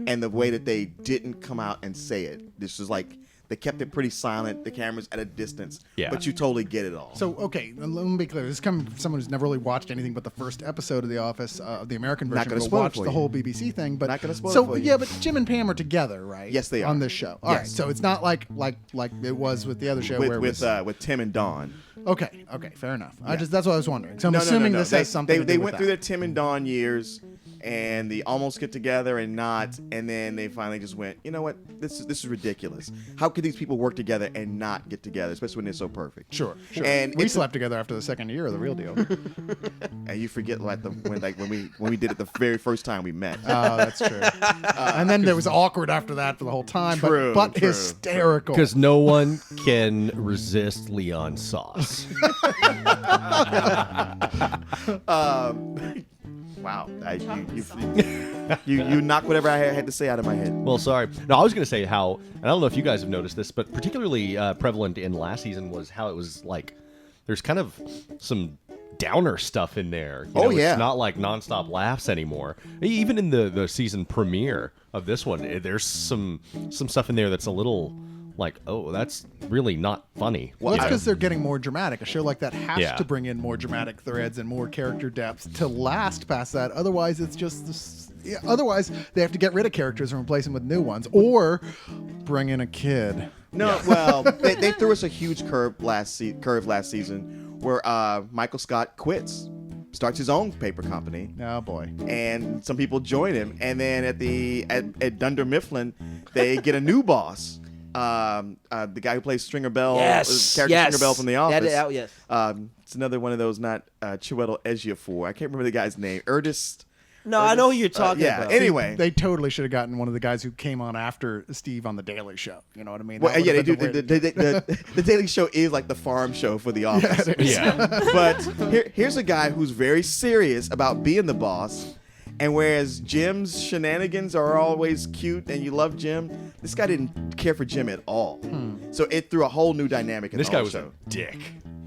and the way that they didn't come out and say it. This was like they kept it pretty silent. The camera's at a distance, Yeah. but you totally get it all. So, okay, let me be clear. This is coming from someone who's never really watched anything but the first episode of The Office, the American Not version. gonna But spoil it watched for the you. whole BBC thing. But Not gonna spoil it so for you. yeah, but Jim and Pam are together, right? Yes, they are. on this show. All right, Yes. so it's not like it was with the other show where it was. with Tim and Dawn. Okay, fair enough. That's what I was wondering. So I'm No, assuming no. this They, has something. to They do went with through that. their Tim and Dawn years, and they almost get together and not, and then they finally just went. You know what? This is ridiculous. How could these people work together and not get together, especially when they're so perfect? Sure. And We it's- slept together after the second year of the real deal. And you forget when we did it the very first time we met. Oh, that's true. And then there was awkward after that for the whole time, True, but true, hysterical. Because no one can resist Leon Sauce. Wow, you knocked whatever I had to say out of my head. Well, sorry. No, I was going to say how, and I don't know if you guys have noticed this, but particularly prevalent in last season was how it was like, there's kind of some downer stuff in there. You Oh, know, yeah. It's not like nonstop laughs anymore. Even in the season premiere of this one, there's some stuff in there that's a little like, oh, that's really not funny. Well, that's you know? because they're getting more dramatic. A show like that has Yeah. to bring in more dramatic threads and more character depth to last past that. Otherwise, it's just this. Yeah, otherwise, they have to get rid of characters and replace them with new ones, or bring in a kid. No, well, they threw us a huge curve last season where Michael Scott quits, starts his own paper company, Oh boy. and some people join him. And then at Dunder Mifflin, they get a new boss. The guy who plays Stringer Bell, Stringer Bell from The Office. Yes. It's another one of those, not Chiwetel Ejiofor. I can't remember the guy's name. No, I know who you're talking yeah. about. Anyway, They totally should have gotten one of the guys who came on after Steve on The Daily Show. You know what I mean? well, That yeah, they would've do. been the way- The Daily Show is like the farm show for The Office. Yeah. But here's a guy who's very serious about being the boss. And whereas Jim's shenanigans are always cute and you love Jim, this guy didn't care for Jim at all. So it threw a whole new dynamic in This the guy whole was show. a dick.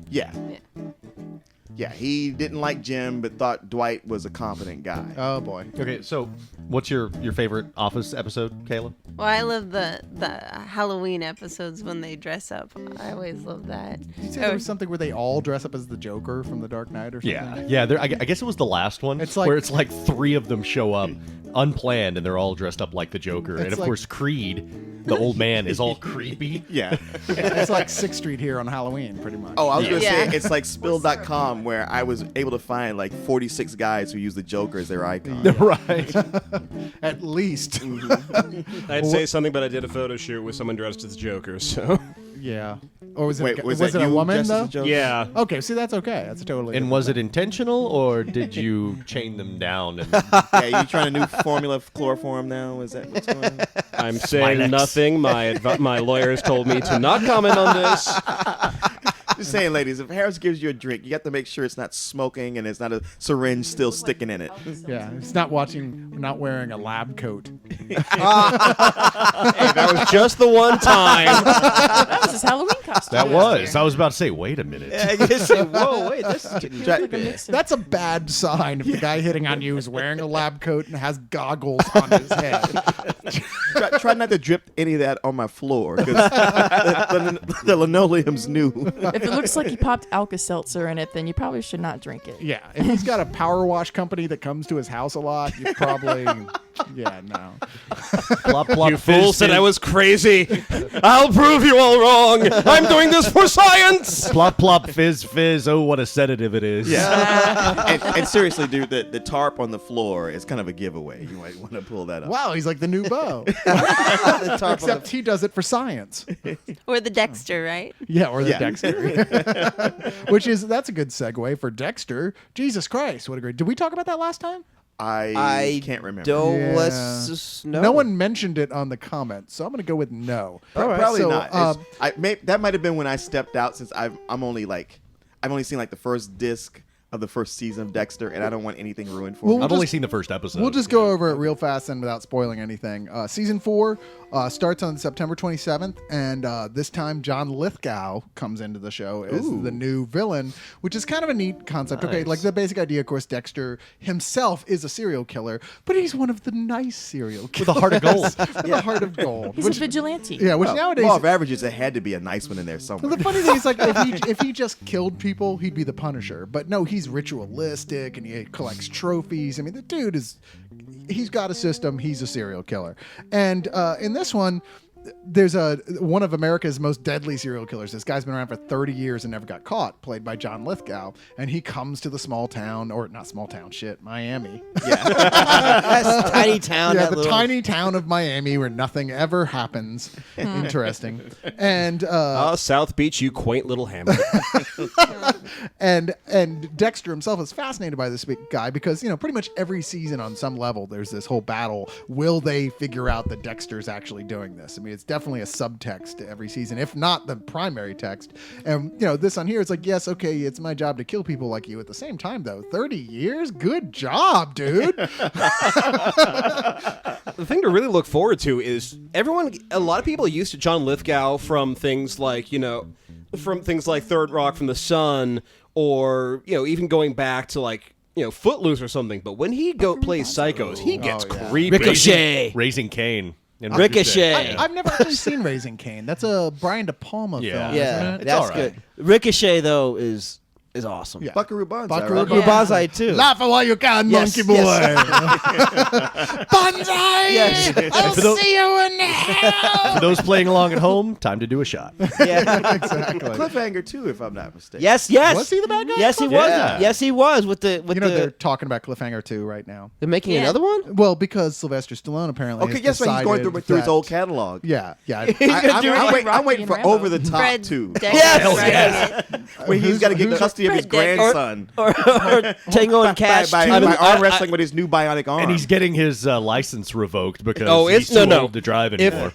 Yeah. Yeah, he didn't like Jim, but thought Dwight was a competent guy. Oh boy. Okay, so what's your favorite Office episode, Kayla? Well, I love the Halloween episodes when they dress up. I always love that. Did you say there was something where they all dress up as the Joker from The Dark Knight or something? Yeah. I guess it was the last one. It's like- where it's like 3 of them show up unplanned and they're all dressed up like the Joker. And It's of like- course, Creed, the old man, is all creepy. Yeah. It's like 6th Street here on Halloween, pretty much. Oh, I was going to Yeah. say, it's like Spill.com where I was able to find like 46 guys who use the Joker as their icon. Right. At least. I'd say something, but I did a photo shoot with someone dressed as Joker, so. Yeah. Or was it? Wait, was that it a you, woman Justice though? Jones? Yeah. Okay, see that's okay. That's totally. And was it intentional, or did you chain them down? And Yeah, you trying a new formula for chloroform now? Is that what's going on? I'm saying Smilex. nothing. My lawyers told me to not comment on this. Just saying, ladies, if Harris gives you a drink, you got to make sure it's not smoking and it's not a syringe still sticking in it. Yeah, it's not wearing a lab coat. Hey, that was just the one time. That was his Halloween costume. that was. I was about to say, wait a minute. I guess. Whoa, wait, this is getting. Try- Like a mix of- That's a bad sign if the guy hitting on you is wearing a lab coat and has goggles on his head. try not to drip any of that on my floor because the linoleum's new. If it looks like he popped Alka-Seltzer in it, then you probably should not drink it. Yeah, if he's got a power wash company that comes to his house a lot, you probably, yeah, no. Plop, plop, You fool fizz, said I fizz. was crazy. I'll prove you all wrong. I'm doing this for science. Plop, plop, fizz, fizz. Oh, what a sedative it is. and seriously, dude, the tarp on the floor is kind of a giveaway. You might want to pull that up. Wow, he's like the new Bo. The top of the- Except he does it for science. Or the Dexter, right? Yeah, or the Yeah. Dexter. That's a good segue for Dexter. Jesus Christ, what a great. Did we talk about that last time? I can't remember. Don't Yeah. let's just no. No one mentioned it on the comments, so I'm going to go with no. Probably So, not. That might have been when I stepped out since I've only seen like the first disc of the first season of Dexter, and I don't want anything ruined for Well, me. I've only seen the first episode. We'll just go over it real fast and without spoiling anything. Season 4 starts on September 27th, and this time John Lithgow comes into the show as the new villain, which is kind of a neat concept. Okay, Nice. like the basic idea, of course, Dexter himself is a serial killer, but he's one of the nice serial killers. With a heart of gold. With a heart of gold. He's which, a vigilante. yeah, which Well, nowadays... law of averages, there had to be a nice one in there somewhere. Well, the funny thing is, like, if he just killed people, he'd be the Punisher. But no, he's ritualistic and he collects trophies. I mean, the dude he's got a system. He's a serial killer. And in this one, there's one of America's most deadly serial killers. This guy's been around for 30 years and never got caught, played by John Lithgow. And he comes to the small town, or not small town, Miami. That's tiny town. Yeah, that the little- tiny town of Miami where nothing ever happens. Interesting. And South Beach, you quaint little hammer. and Dexter himself is fascinated by this guy because, you know, pretty much every season on some level there's this whole battle. Will they figure out that Dexter's actually doing this? I mean, it's definitely a subtext to every season, if not the primary text. And, you know, this on here, it's like, yes, okay, it's my job to kill people like you. At the same time, though, 30 years? Good job, dude. The thing to really look forward to is a lot of people are used to John Lithgow from things like, Third Rock from the Sun, or, even going back to like, Footloose or something. But when he plays psychos, he gets creepy. Ricochet. Raising Cain. And Ricochet. I've never actually seen Raising Cain. That's a Brian De Palma Yeah. film. Yeah, isn't it? that's all right. good. Ricochet though is awesome. Yeah. Buckaroo Banzai. Buckaroo right? Yeah. Banzai too. Laugh while you can, Yes, monkey boy. yes. Banzai! Yes. I'll For those- see you in hell! For those playing along at home, time to do a shot. Yeah. Exactly. Cliffhanger too, if I'm not mistaken. Yes. Was he the bad guy? Yes, he was. Yeah. Yes, he was with the You know, they're talking about Cliffhanger 2 right now. they're making Yeah. another one. Well, because Sylvester Stallone apparently Okay, has guess what? He's going decided through his that- old catalog. Yeah, yeah. I'm waiting for Rambo. over the top Fred too. Dexter. Yes, right? yes. Where he's got to get who's- custody of his Fred Dexter. grandson or Tango and Cash. by too. arm wrestling with his new bionic arm. And he's getting his license revoked because Oh, he's it's too no. old to drive If anymore.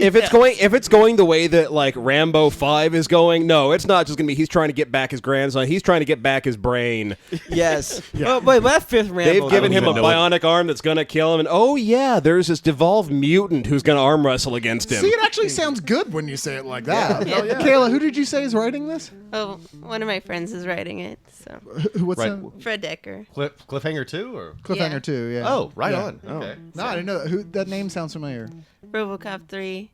it's going the way that like Rambo 5 is going, no, it's not just gonna be he's trying to get back his grandson. He's trying to get back his brain. Yes. Oh, but that fifth Rambo. They've given him a even know it. bionic arm that's gonna kill him, and oh yeah, there's this devolved mutant who's gonna arm wrestle against him. See, it actually sounds good when you say it like that. Yeah. Yeah. Kayla, who did you say is writing this? Oh, one of my friends is writing it. So What's Right. that? Fred Decker. Cliffhanger 2 or? Cliffhanger Yeah. 2, yeah. Oh, right Yeah. on. Okay. No, I didn't know that. Who, that name sounds familiar. RoboCop 3.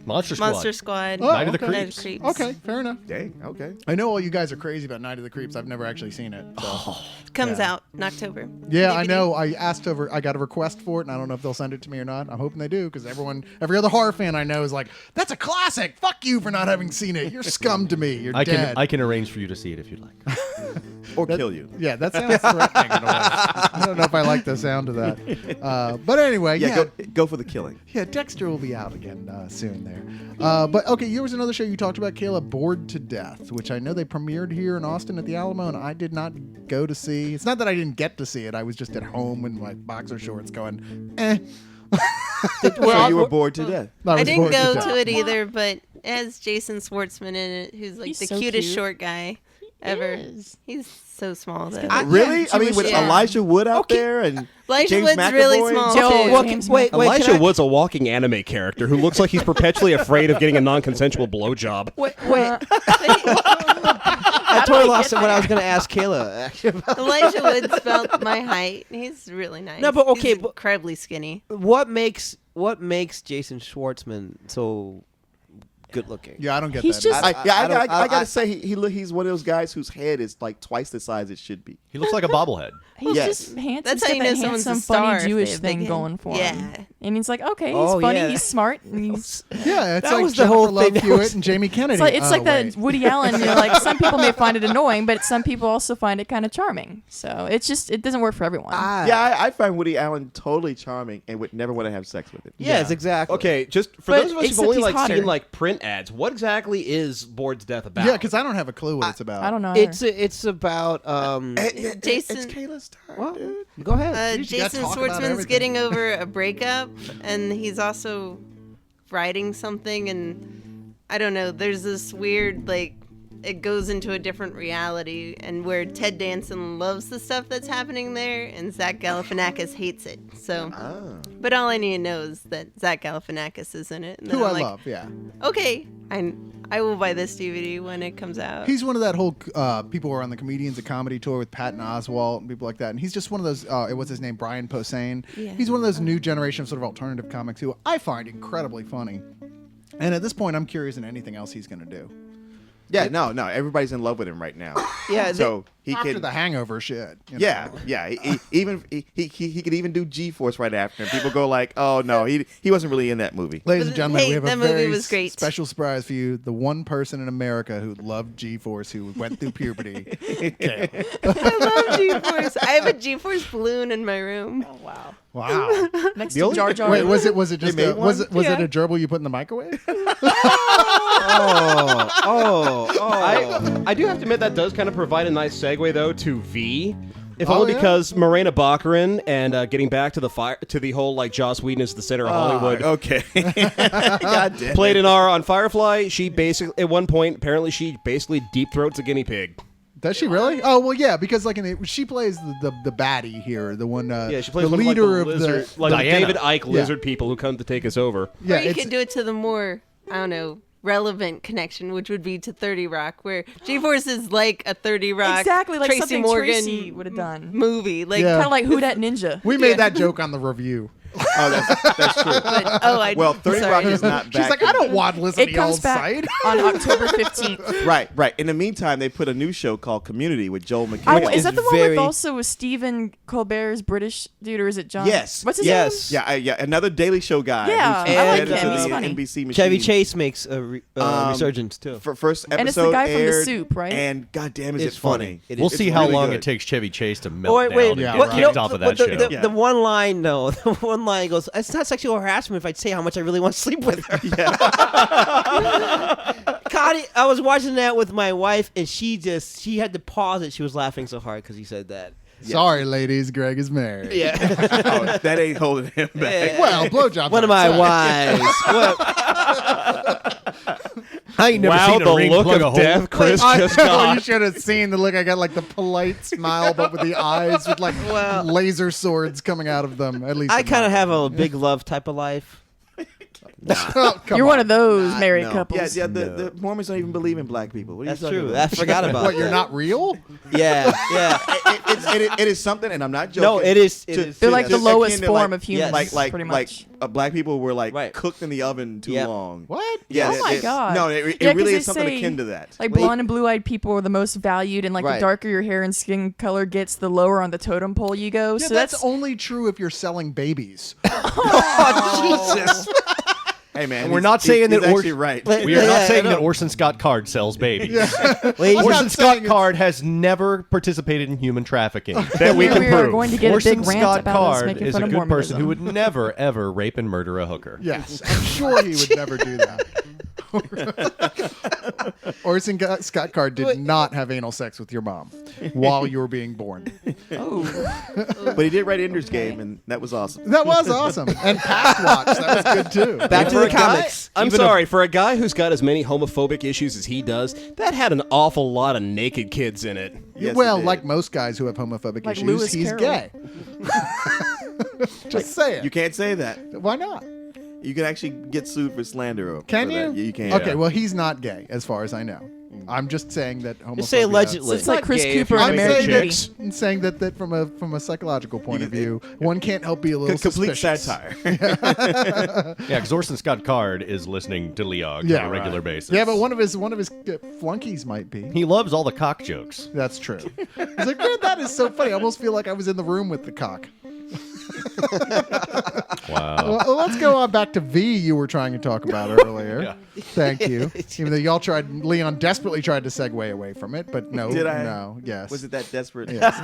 Monster Squad. Monster Squad. Oh, Night of the okay. Night of Creeps. Creeps. Okay, fair enough. Dang, okay. I know all you guys are crazy about Night of the Creeps. I've never actually seen it. So. Comes Yeah. out in October. Yeah, I DVD. know. I got a request for it, and I don't know if they'll send it to me or not. I'm hoping they do, because every other horror fan I know is like, "That's a classic. Fuck you for not having seen it. You're scum to me. You're I dead." can arrange for you to see it if you'd like. or kill you. Yeah, that sounds threatening in a way. I don't know if I like the sound of that. But anyway, Yeah, go for the killing. Yeah, Dexter will be out again soon there. But okay, here was another show you talked about, Kayla, Bored to Death, which I know they premiered here in Austin at the Alamo, and I did not go to see. It's not that I didn't get to see it. I was just at home in my boxer shorts going, eh. So you were bored to death. I I was didn't bored go death. to it either, but it has Jason Schwartzman in it, who's like He's the so cutest cute. short guy ever. is. He's so small though. Really? I mean, with Yeah. Elijah Wood out there and Elijah James Wood's really McAvoy? small Joe, too. well, Wait, wait, Elijah can I- Wood's a walking anime character who looks like he's perpetually afraid of getting a non-consensual blowjob. Wait. I totally lost what I was going to ask Kayla. Actually, about. Elijah Wood's about my height. He's really nice. No, but okay, He's but- incredibly skinny. What makes Jason Schwartzman so good looking? Yeah, I don't get He's that. just- I gotta say he's one of those guys whose head is like twice the size it should be. He looks like a bobblehead. He's Yes. just handsome. That's He's how you got know that someone's a handsome, star funny if they Jewish have big thing head. going for Yeah. him. And he's like, okay, he's Oh, funny, yeah. he's smart, and he's. Yeah, it's That like was the Jennifer whole Love thing. That Hewitt was- and Jamie Kennedy. It's like that wait. Woody Allen. You know, like some people may find it annoying, but some people also find it kind of charming. So it's just it doesn't work for everyone. Yeah, I find Woody Allen totally charming and would never want to have sex with him. Yes, exactly. Okay, just for But those of us who've except only he's like hotter. seen like print ads, what exactly is Bored to Death about? Yeah, because I don't have a clue what it's about. I don't know. Either. It's about Jason- it's Kayla's turn. Well, dude. go ahead. You gotta Jason talk about Schwartzman's everything. getting over a breakup, and he's also writing something, and I don't know. There's this weird like it goes into a different reality, and where Ted Danson loves the stuff that's happening there, and Zach Galifianakis hates it. So, but all I need to know is that Zach Galifianakis is in it. And then Who I'm I like, love, yeah. Okay, I will buy this DVD when it comes out. He's one of that whole people who are on the Comedians of Comedy tour with Patton Oswalt and people like that. And he's just one of those, what's his name, Brian Posehn. Yeah. He's one of those new generation of sort of alternative comics who I find incredibly funny. And at this point, I'm curious in anything else he's going to do. Yeah, no, everybody's in love with him right now. Yeah, so he After can. the Hangover shit. you know. Yeah. He could even do G-Force right after, and people go like, "Oh no, he wasn't really in that movie." Ladies and But, gentlemen, hey, we have a that movie very was great. special surprise for you. The one person in America who loved G-Force, who went through puberty. Kayla. I love G-Force. I have a G-Force balloon in my room. Oh, wow. Wow. Next The to only- Jar Jar. Wait, was it just made was one? it was it Yeah. a gerbil you put in the microwave? I do have to admit that does kind of provide a nice segue though to V. If Oh, only yeah? because Morena Baccarin and getting back to the whole like Joss Whedon is the center of Hollywood. Okay. God damn. Played an R on Firefly. She basically at one point apparently she basically deep throats a guinea pig. Does she really? Oh well, yeah, because like she plays the baddie here, the one. Yeah, she plays the one leader of like, of the lizard, the. like the Diana. David Icke lizard people who come to take us over. Yeah, Or you it's, could do it to the more, I don't know, relevant connection, which would be to 30 Rock, where G-Force is like a 30 Rock Exactly, like Tracy something Morgan Tracy would have done. movie. Like, Yeah. Kind of like Who Dat Ninja. we made that joke on the review. Oh, that's true. but, Well, 30 sorry. Rock is not back. She's like, I don't want to listen It to y'all's comes back site. on October 15th. Right. In the meantime, they put a new show called Community with Joel Oh, McHale. is that the one very- with also with Stephen Colbert's British dude, or is it John? Yes. What's his Yes. Yeah, another Daily Show guy. Yeah, who's I like added him. to He's the funny. NBC machine. Chevy Chase makes a Um, resurgence too. For first episode And it's the guy from The aired, Soup, right? And goddamn, is It's it funny? funny. We'll It's see how really long good. it takes Chevy Chase to melt Oh, down wait, and yeah, get what- kicked no, off of but that show. the one line, though, the one line goes, "It's not sexual harassment if I say how much I really want to sleep with her." Connie, I was watching that with my wife, and she had to pause it. She was laughing so hard because he said that. Sorry, ladies, Greg is married. Yeah. Oh, that ain't holding him back. Well, blowjobs. One of are my sex. wives. I ain't never Wow, seen a the ring look plug a of hole. death Chris I just know, got. you should have seen the look. I got like the polite smile, but with the eyes with like Well- laser swords coming out of them. At least I in kind my of have a big love type of life. Oh, come You're on. one of those married no. couples. Yeah, the Mormons don't even believe in black people. What are That's you talking true. about? I forgot about What? You're that. not real? Yeah, yeah. It is something, and I'm not joking. No, it is. It is. They're like the akin lowest to, form like, of humans, pretty much. black people were like Right. cooked in the oven too Yep. long. What? Yeah, Oh my God. No, it Yeah, 'cause really they is something say, akin to that. Like Wait. blonde and blue-eyed people are the most valued, and like the Right. darker your hair and skin color gets, the lower on the totem pole you go. Yeah, so that's only true if you're selling babies. Oh, Jesus. Hey man, We're not saying he's that Or- actually right. We are Yeah, not I saying know. that Orson Scott Card sells babies. Ladies, I'm Orson not Scott saying Card has never participated in human trafficking. That we Here can we are prove. going to get Orson a big rant Scott about us Card making is fun a of good person who Mormonism. would never, ever rape and murder a hooker. Yes, I'm sure he would never do that. Orson Scott Card did not have anal sex with your mom while you were being born. But he did write Ender's Game, and that was awesome. That was awesome. And Past Watch, that was good too. back to For the a guy- comics. I'm sorry, for a guy who's got as many homophobic issues as he does, that had an awful lot of naked kids in it. Yes, well, it did. like most guys who have homophobic Like issues, Lewis he's Carroll. gay. Just say it. You can't say that. Why not? You can actually get sued for slander. Can for you? That. You can. Okay, well, he's not gay, as far as I know. I'm just saying that homophobia. Just say allegedly. It's like not Chris gay if Cooper you in I'm make American saying chicks. Beauty. that, saying that from a psychological point of view, one can't help be a little Complete suspicious. satire. Yeah, because Orson Scott Card is listening to Leog Yeah, on a regular right. basis. Yeah, but one of his flunkies might be. He loves all the cock jokes. That's true. He's like, man, that is so funny. I almost feel like I was in the room with the cock. Wow. Well, let's go on back to V you were trying to talk about earlier. Yeah. Thank you. Even though Leon desperately tried to segue away from it, but no, Did I? no, yes. Was it that desperate? Yes.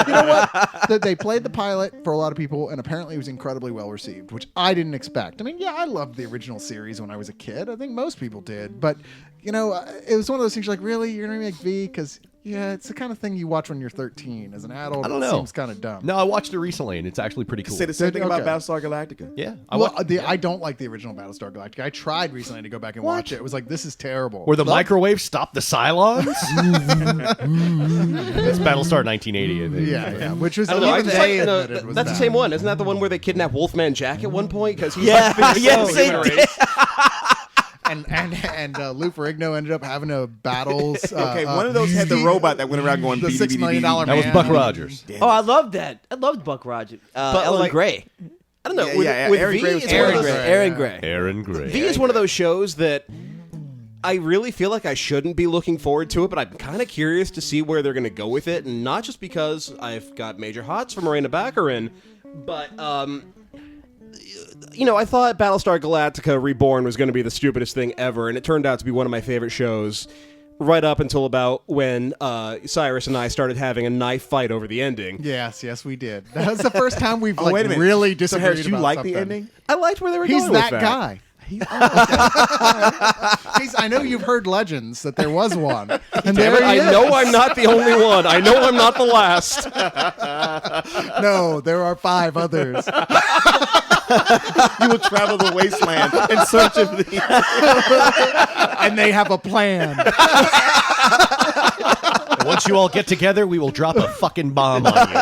You know what? They played the pilot for a lot of people, and apparently it was incredibly well received, which I didn't expect. I mean, yeah, I loved the original series when I was a kid. I think most people did, but you know, it was one of those things. You're like, really, you're gonna make V? Because yeah, it's the kind of thing you watch when you're 13. As an adult, I don't it know. seems kind of dumb. No, I watched it recently, and it's actually pretty cool. Say the same thing about Okay. Battlestar Galactica. Yeah. I don't like the original Battlestar Galactica. I tried recently to go back and watch it. It was like, this is terrible. Where the microwave stopped the Cylons? It's Battlestar 1980, I think. yeah, which was I don't know. even It's they like, no, admitted was that's the bad. same one. Isn't that the one where they kidnap Wolfman Jack at one point? Because he's Yeah, like, yes, they human did. race. And Lou Ferrigno ended up having a battles. Okay, one of those had the robot that went around going. the beep, $6 beep, million beep, beep, That was man. Buck Rogers. Oh, I loved that. I loved Buck Rogers. Ellen like- Gray. I don't know. Yeah, with, yeah, with Aaron V, Gray was it's Aaron one of Gray. those- Aaron Gray. Aaron Gray. V is one of those shows that I really feel like I shouldn't be looking forward to it, but I'm kind of curious to see where they're going to go with it, and not just because I've got major hots for Morena Baccarin, but you know, I thought Battlestar Galactica Reborn was going to be the stupidest thing ever, and it turned out to be one of my favorite shows. Right up until about when Cyrus and I started having a knife fight over the ending. Yes, we did. That was the first time we've Oh, wait a minute. really So disagreed Harris, you about like something. the ending? I liked where they were He's going that with guy. I know you've heard legends that there was one, and Damn there it, he I is. know I'm not the only one. I know I'm not the last. No, there are 5 others. You will travel the wasteland in search of the. And they have a plan. Once you all get together, we will drop a fucking bomb on you.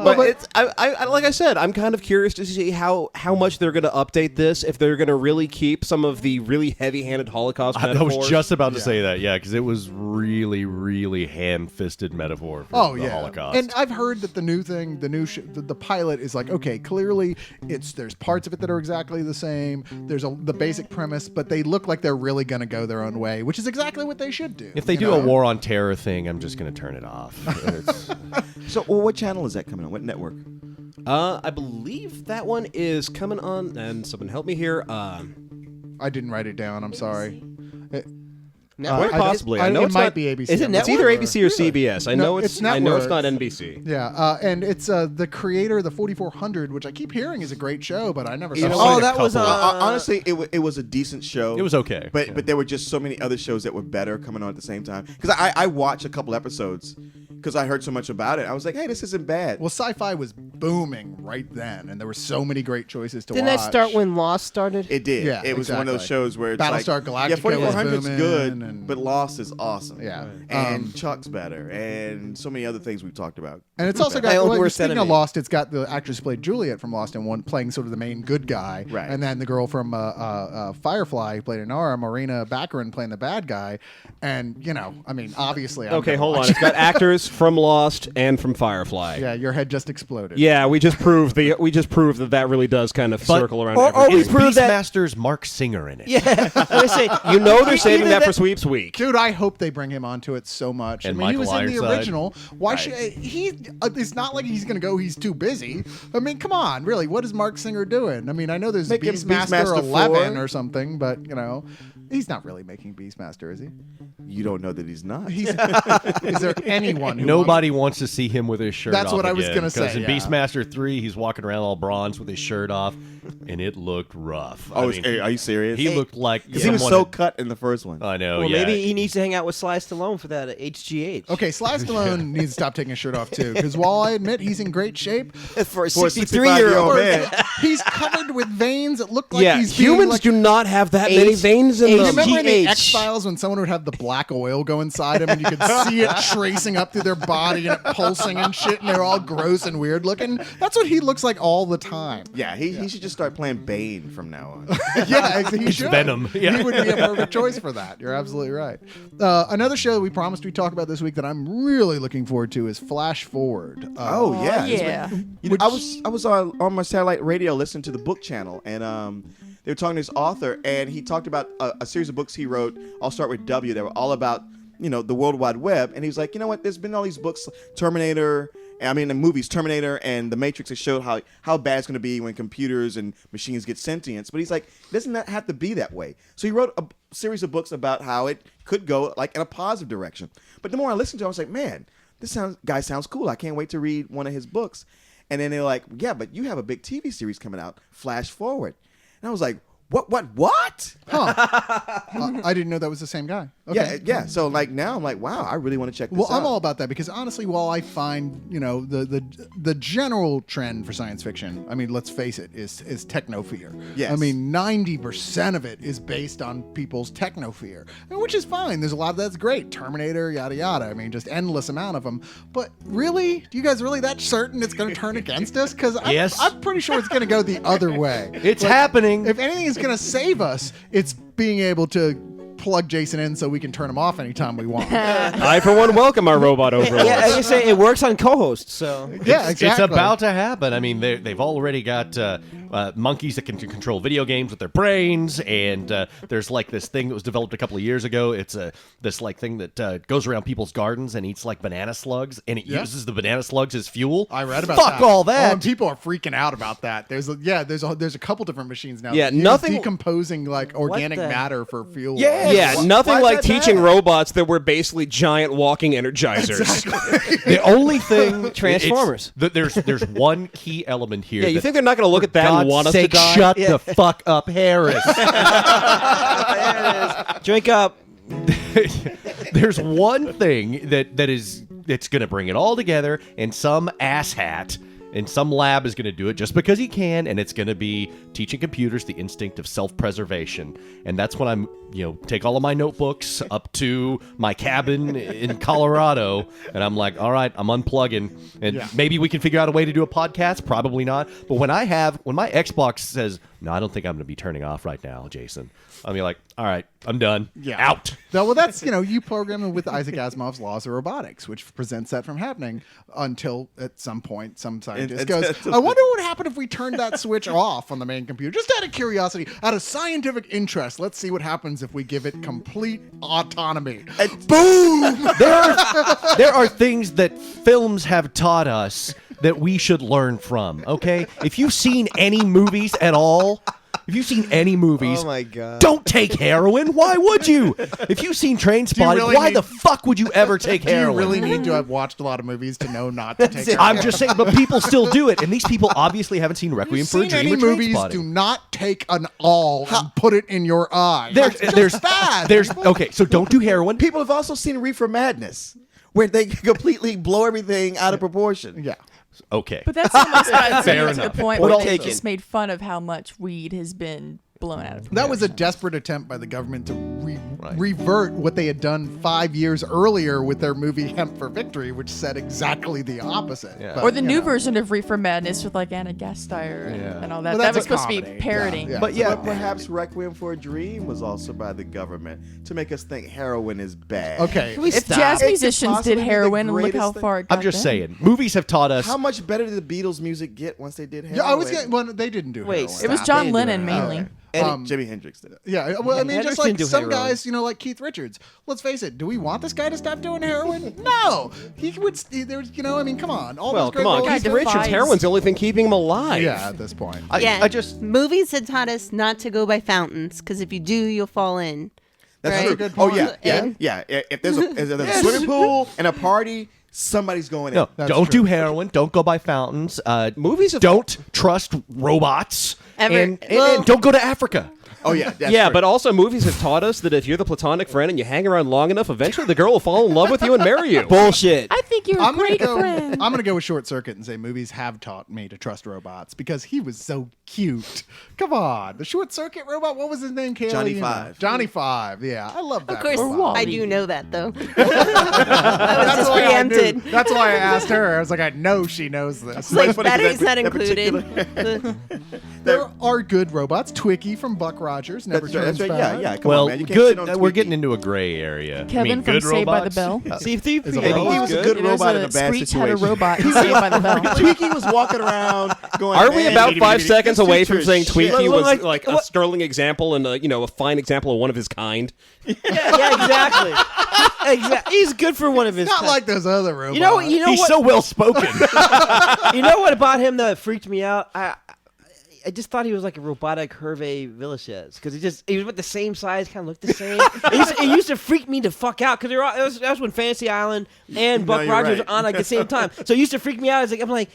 But it's, I like I said, I'm kind of curious to see how much they're going to update this. If they're going to really keep some of the really heavy-handed Holocaust I metaphors. was just about to say that, yeah, because it was really, really ham-fisted metaphor for the Holocaust. And I've heard that the new thing, the pilot is like, okay, clearly there's parts of it that are exactly the same. There's the basic premise, but they look like they're really going to go their own way, which is exactly what they should do. if they you do know? a War on Terror thing, I'm just going to turn it off. It's- So, well, what channel is that coming on? What network? I believe that one is coming on, and someone help me here. I didn't write it down. I'm sorry. Quite possibly. I know it it's might not- be ABC. is it I'm It's not either sure. ABC or CBS. I know it's not networks. NBC. Yeah, and it's the creator of the 4400, which I keep hearing is a great show, but I never saw You know it. what? Oh, that was couple. Honestly, it was a decent show. It was okay. But there were just so many other shows that were better coming on at the same time. Because I watched a couple episodes because I heard so much about it. I was like, hey, this isn't bad. Well, sci-fi was booming right then, and there were so many great choices to Didn't watch. that start when Lost started? It did. Yeah, it was one of those exactly. shows where it's Battlestar like, yeah, Galactica was 4400's booming, good, and- but Lost is awesome. Yeah. And Chuck's better, and so many other things we've talked about. And it's also My got, own well, worst speaking of enemy. Lost, it's got the actress who played Juliet from Lost in one playing sort of the main good guy, Right. and then the girl from Firefly who played Inara, Morena Baccarin playing the bad guy, and you know, I mean, obviously, I'm Okay, gonna hold on. watch It's got actors Bruce from Lost and from Firefly. Yeah, your head just exploded. Yeah, we just proved that really does kind of circle around. or we everything. Is prove that- Beastmaster's Mark Singer in it? Yeah, I say You know they're saving either that for that- sweeps week. Dude, I hope they bring him onto it so much. And I mean, he was Michael in the Ironside. original. Why should he? It's not like he's going to go. He's too busy. I mean, come on, really. What is Mark Singer doing? I mean, I know there's Make him Beastmaster Beastmaster 11 4. or something, but he's not really making Beastmaster, is he? You don't know that he's not. He's, is there anyone who Nobody wants to see him with his shirt That's off what I was again, gonna say, 'cause in yeah. Beastmaster 3, he's walking around all bronze with his shirt off, and it looked rough. Oh, I mean, are you serious? he looked like Because he was so cut in the first one. I know, Well, yeah. maybe he needs to hang out with Sly Stallone for that HGH. Okay, Sly Stallone needs to stop taking his shirt off too, because while I admit he's in great shape, For a For a 63-year-old 65-year-old man. he's covered with veins that look like Yeah, he's being, humans like, do not have that many veins in H- You them. remember in the GH. X-Files when someone would have the black oil go inside them and you could see it tracing up through their body and it pulsing and shit and they're all gross and weird looking? That's what he looks like all the time. Yeah, he should just start playing Bane from now on. Yeah, he should. Venom, yeah. He would be a perfect choice for that. You're absolutely right. Another show that we promised we'd talk about this week that I'm really looking forward to is Flash Forward. Oh yeah, yeah. I was on my satellite radio listening to the book channel, and they were talking to this author, and he talked about a series of books he wrote. I'll start with W. They were all about the World Wide Web, and he was like, you know what? There's been all these books, Terminator. I mean, the movies Terminator and The Matrix that showed how bad it's going to be when computers and machines get sentience. But he's like, doesn't that have to be that way? So he wrote a series of books about how it could go like in a positive direction. But the more I listened to it, I was like, man, this guy sounds cool. I can't wait to read one of his books. And then they're like, yeah, but you have a big TV series coming out, Flash Forward. And I was like, what? Huh. I didn't know that was the same guy. Okay. Yeah. So like now I'm like, wow, I really want to check this Well, out. I'm all about that because honestly, while I find the general trend for science fiction, I mean, let's face it, is techno fear. Yes. I mean, 90% of it is based on people's techno fear, which is fine. There's a lot of that's great. Terminator, yada yada. I mean, just endless amount of them. But really, do you guys really that certain it's going to turn against us? Because Yes. I'm pretty sure it's going to go the other way. It's happening. If anything is going to save us, it's being able to plug Jason in so we can turn him off anytime we want. I, for one, welcome our robot overlords. Yeah, I was say it works on co-hosts. So Yeah, exactly. It's about to happen. I mean, they've already got monkeys that can control video games with their brains, and there's like this thing that was developed a couple of years ago. It's this like thing that goes around people's gardens and eats like banana slugs, and it uses the banana slugs as fuel. I read about Fuck that. all Oh, that. and people are freaking out about that. There's a couple different machines now. Yeah, that use nothing- decomposing like organic the- matter for fuel. Yeah, Why- nothing why is like that teaching bad? robots that we're basically giant walking energizers. The only thing Transformers. There's one key element here. Yeah, you that, think they're not going to look at that God's and want us sake, to die? shut the fuck up, Harris. drink up. There's one thing that's going to bring it all together, and some asshat in some lab is going to do it just because he can, and it's going to be teaching computers the instinct of self-preservation. And that's when I'm, take all of my notebooks up to my cabin in Colorado, and I'm like, all right, I'm unplugging, and maybe we can figure out a way to do a podcast. Probably not. But when my Xbox says, no, I don't think I'm going to be turning off right now, Jason, I'll be like, all right, I'm done. Yeah. Out. Well, that's you program it with Isaac Asimov's laws of robotics, which prevents that from happening until at some point some scientist goes, I wonder what would happen if we turned that switch off on the main computer. Just out of curiosity, out of scientific interest, let's see what happens if we give it complete autonomy. Boom! There are things that films have taught us that we should learn from, okay? If you've seen any movies at all, Oh my god. don't take heroin. Why would you? If you've seen Trainspotting, really why need- the fuck would you ever take Do you heroin? really need to have watched a lot of movies to know not to take I'm just saying, but people still do it, and these people obviously haven't seen Requiem for a seen Dream any or movies, Trainspotting. do not take an awl and put it in your eye. There's bad. okay, so don't do heroin. People have also seen Reefer Madness, where they completely blow everything out of proportion. Yeah. Okay. But that's almost gotten Fair to the enough. point Point where they taken. just made fun of how much weed has been blown out of That was a proportion. desperate attempt by the government to revert what they had done 5 years earlier with their movie Hemp for Victory, which said exactly the opposite. Yeah. But, Or the you new know. version of Reefer Madness with like Anna Gasteyer Yeah. and all that. Well, that that's was a supposed to be comedy. parodying. Yeah. But yeah, perhaps Requiem for a Dream was also by the government to make us think heroin is bad. Okay. If stop. jazz It could musicians possibly did be the heroin, and look greatest how thing. far it got I'm just them. saying, movies have taught us. How much better did the Beatles music get once they did heroin? Yeah, I was getting. Well, they didn't do. Wait, heroin. It was Stop. John They Lennon do it. mainly. Okay. Jimi Hendrix did it. Yeah, well, I mean, just Henderson like do some heroin. guys, like Keith Richards. Let's face it. Do we want this guy to stop doing heroin? No, he would. There's, I mean, come on. All Well, those great come on, roles- Keith Richards. defies- Heroin's the only thing keeping him alive. Yeah, at this point. Yeah, I just. movies had taught us not to go by fountains because if you do, you'll fall in. That's Right? true. Good Oh point. yeah, And- yeah. If there's a swimming pool and a party, somebody's going in. No, That's don't true. do heroin. Don't go by fountains. Movies have- don't trust robots. Ever- And well- don't go to Africa. Oh yeah, that's yeah, true. but also movies have taught us that if you're the platonic friend and you hang around long enough, eventually the girl will fall in love with you and marry you. Bullshit. I think you're a I'm gonna great go. friend. I'm gonna go with Short Circuit and say movies have taught me to trust robots because he was so cute. Come on, the Short Circuit robot. What was his name? Kaylee? Johnny You know. Five. Johnny Five. Yeah, I love that. Of course, robot. I do know that though. That's just why I knew- preempted. That's why I asked her. I was like, I know she knows this. It's like funny 'cause batteries that- not that included. There are good robots. Twiki from Buck Rogers never That's right. turns That's right. Yeah, bad. yeah. Come Well, on, man. You can't good. shit on We're Twiki. getting into a gray area. Kevin from good Saved by the robots? Bell. See, if they a I think he was a good There's robot in a a bad Screech had a situation. robot in Saved by the Bell. Twiki was walking around going. Are we "Man, about 5 this seconds away teacher from is saying shit." Twiki Look, was like- like a what- sterling example and a fine example of one of his kind? yeah, exactly. Exactly. He's good for one of his. Not kind. like those other robots. You know He's what? so well spoken. You know what about him that freaked me out? I just thought he was like a robotic Hervé Villachez because he was about the same size, kind of looked the same. It used to freak me to fuck out because that was when Fantasy Island and Buck you're Rogers right. were on like the same time. So it used to freak me out. I'm like,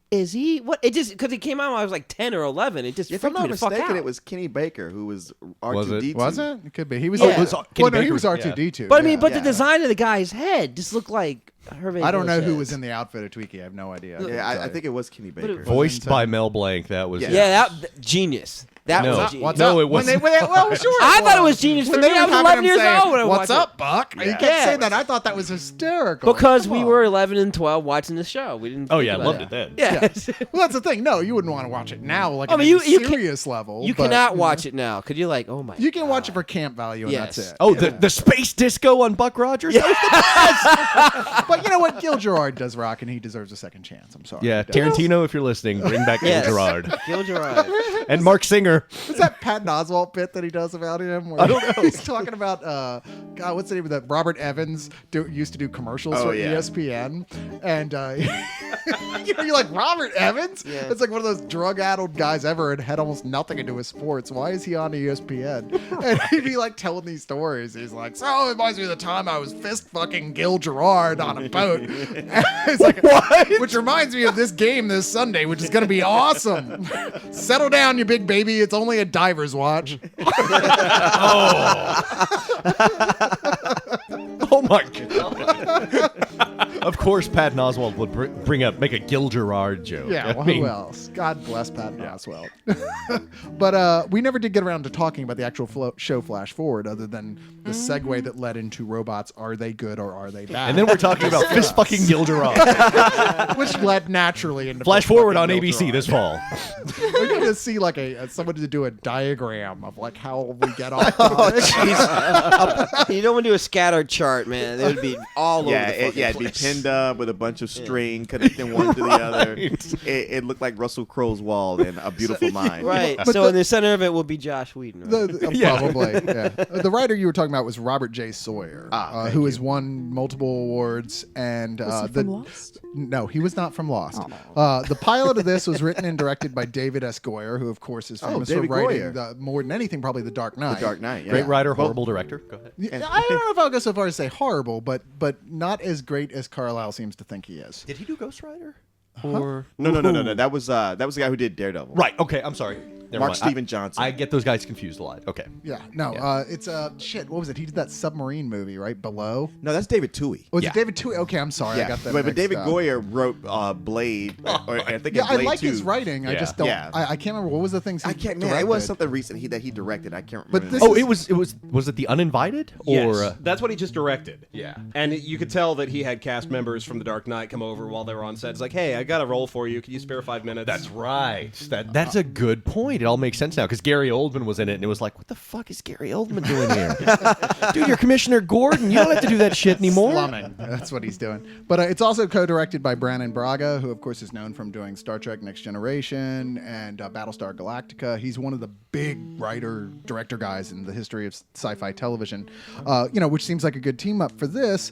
is he what? It just because it came out when I was like 10 or 11. It just If I'm freaked me not to fuck mistaken, out. it was Kenny Baker who was R2D2. Was it? Was it? It could be. He was. Yeah. Oh, It was Kenny no, he Baker, was R2D2. But I mean, yeah. but yeah. the design of the guy's head just looked like Hervé. I don't know who Villachez. was in the outfit of Twiki. I have no idea. Yeah, I think it was Kenny Baker. Voiced by Mel Blanc. That was. Yeah. Yeah, genius. That No. was genius. What's No, up? it wasn't. Well, sure. I thought it was genius When for they me. were I was having 11 him years say, old when I "What's watched it." up, Buck?" He kept saying that. I thought that was hysterical. Because Come we on. were 11 and 12 watching the show. We didn't. Oh think yeah, about loved it. it then. Yeah. Well, that's the thing. No, you wouldn't want to watch it now, like I on mean, a you can- serious level. You but cannot watch it now because you're like, oh my. You can watch it for camp value, and Yes. that's it. Oh, the space disco on Buck Rogers. That was the- But you know what? Gil Gerard does rock, and he deserves a second chance. I'm sorry. Yeah, He does. Tarantino, if you're listening, bring back Yes. Gil Gerard Gil Gerard. and Mark Singer. Is that Patton Oswalt bit that he does about him? Where I don't know. He's talking about God, what's the name of that? Robert Evans used to do commercials Oh, for yeah. ESPN, and you're like Robert Evans. Yeah. It's like one of those drug-addled guys ever, and had almost nothing to do with sports. Why is he on ESPN? And he'd be like telling these stories. He's like, so it reminds me of the time I was fist fucking Gil Gerard on a boat. It's like, what? Which reminds me of this game this Sunday, which is going to be awesome. Settle down, you big baby. It's only a diver's watch. Oh my god! Of course, Patton Oswalt would make a Gil Gerard joke. Yeah, I well, mean, who else? God bless Patton Oswalt. But we never did get around to talking about the actual show Flash Forward, other than the segue that led into robots. Are they good or are they bad? And then we're talking about fist fucking Gil Gerard. which led naturally into Flash fist forward fucking on Gil ABC Gerard. this fall. We're going to see like someone to do a diagram of like how we get off. topic. You don't want to do a scatter chart, man. It would be all over the fucking it'd be place. pinned up with a bunch of string connecting one to the other. It looked like Russell Crowe's wall in A Beautiful Mind. Right. But So the- in the center of it will be Josh Whedon. Right? Probably. Yeah. The writer you were talking about was Robert J. Sawyer, who has won multiple awards. And Was he from Lost? No, he was not from Lost. The pilot of this was written and directed by David S. Goyer, who of course is famous for David writing Goyer. more than anything probably The Dark Knight. The Dark Knight. Yeah. Great writer, horrible director. Go ahead. I don't know if I'll go so far as to say horrible, but not as great as Carlisle seems to think he is. Did he do Ghost Rider? Or No. That was the guy who did Daredevil. right. Okay, I'm sorry. Never Mark mind. Steven Johnson. I get those guys confused a lot. Okay. Yeah, no, Yeah. it's shit. What was it? He did that submarine movie, right? Below. No, that's David Toohey. Was Yeah. it David Toohey? Okay, I'm sorry, I Yeah, got that. but mixed David up. Goyer wrote Blade. Or I think Yeah, it's I Blade like 2. his writing. I Yeah. just don't. Yeah. I can't remember what was the things. He I can't. Man, directed. it was something recent that he directed. I can't remember. But this the Oh, name. was it The Uninvited? Yes, Or that's what he just directed. Yeah. And you could tell that he had cast members from The Dark Knight come over while they were on set. It's like, hey, I got a role for you. Can you spare 5 minutes? That's right. That's a good point. It all makes sense now because Gary Oldman was in it, and it was like, what the fuck is Gary Oldman doing here? Dude, you're Commissioner Gordon. You don't have to do that shit anymore. Slumming. That's what he's doing. But it's also co-directed by Brannon Braga, who of course is known from doing Star Trek: Next Generation and Battlestar Galactica. He's one of the big writer-director guys in the history of sci-fi television. Which seems like a good team up for this.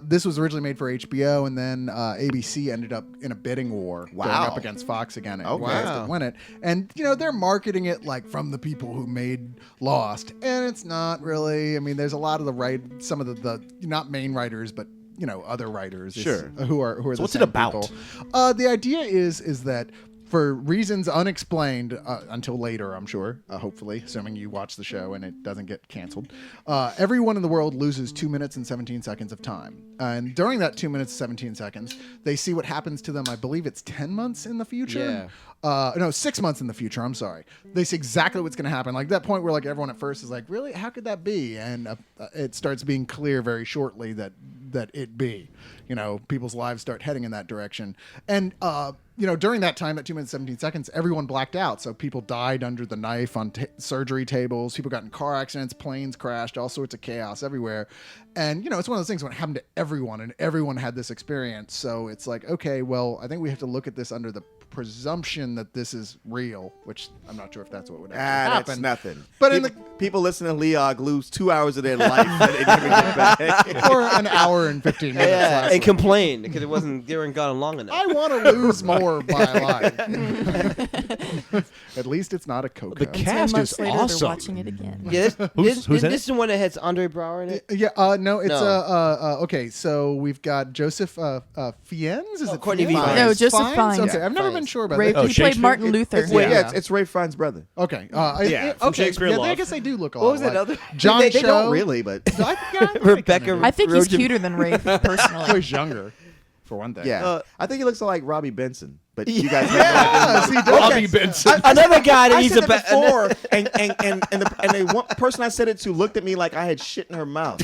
This was originally made for HBO, and then ABC ended up in a bidding war going Wow. up against Fox again. And Okay. Fox didn't win it. And they're marketing it like from the people who made Lost, and it's not really. I mean, there's a lot of some of the not main writers, but other writers, Sure. who are So the what's it same about? people. The idea is that for reasons unexplained until later, I'm sure, hopefully, assuming you watch the show and it doesn't get canceled, everyone in the world loses 2 minutes and 17 seconds of time. And during that 2 minutes, 17 seconds, they see what happens to them. I believe it's 10 months in the future. No, 6 months in the future. I'm sorry. They see exactly what's going to happen. Like that point where like everyone at first is like, really, how could that be? And it starts being clear very shortly that it be. People's lives start heading in that direction. And during that time, that 2 minutes, 17 seconds, everyone blacked out. So people died under the knife on surgery tables. People got in car accidents, planes crashed, all sorts of chaos everywhere. And, it's one of those things when it happened to everyone and everyone had this experience. So it's like, okay, well, I think we have to look at this under the presumption that this is real, which I'm not sure if that's what would actually happen. That's nothing. But in people listen to Leog lose 2 hours of their life that they never get back. or an hour and 15 minutes. Yeah, last and week. complain because they weren't gone long enough. I want to lose more by a lot. At least it's not a Coco. The 10 cast months is later, awesome. they're watching it again. Yeah, Who's in this is the one that has Andre Brower in it. Yeah, no, it's No. okay. So we've got Joseph Fiennes. Is it Courtney Fiennes? Fiennes. No, Joseph Fiennes. Okay, Yeah, I've never been Fiennes. sure about Ray, that. Oh, he played Shakespeare? Martin Luther. It's Ray Fiennes' brother. Okay, Yeah, from okay. Shakespeare in I Love. guess they do look a What lot was that alike. other- John they Cho. don't really, but Rebecca. I think he's Rogen- cuter than Ray, Oh, personally. he's younger, for one thing. yeah, I think he looks like Robbie Benson. But you guys, Yes, he does. Robbie Benson. Another guy that I he's said a that before, and the one person I said it to looked at me like I had shit in her mouth.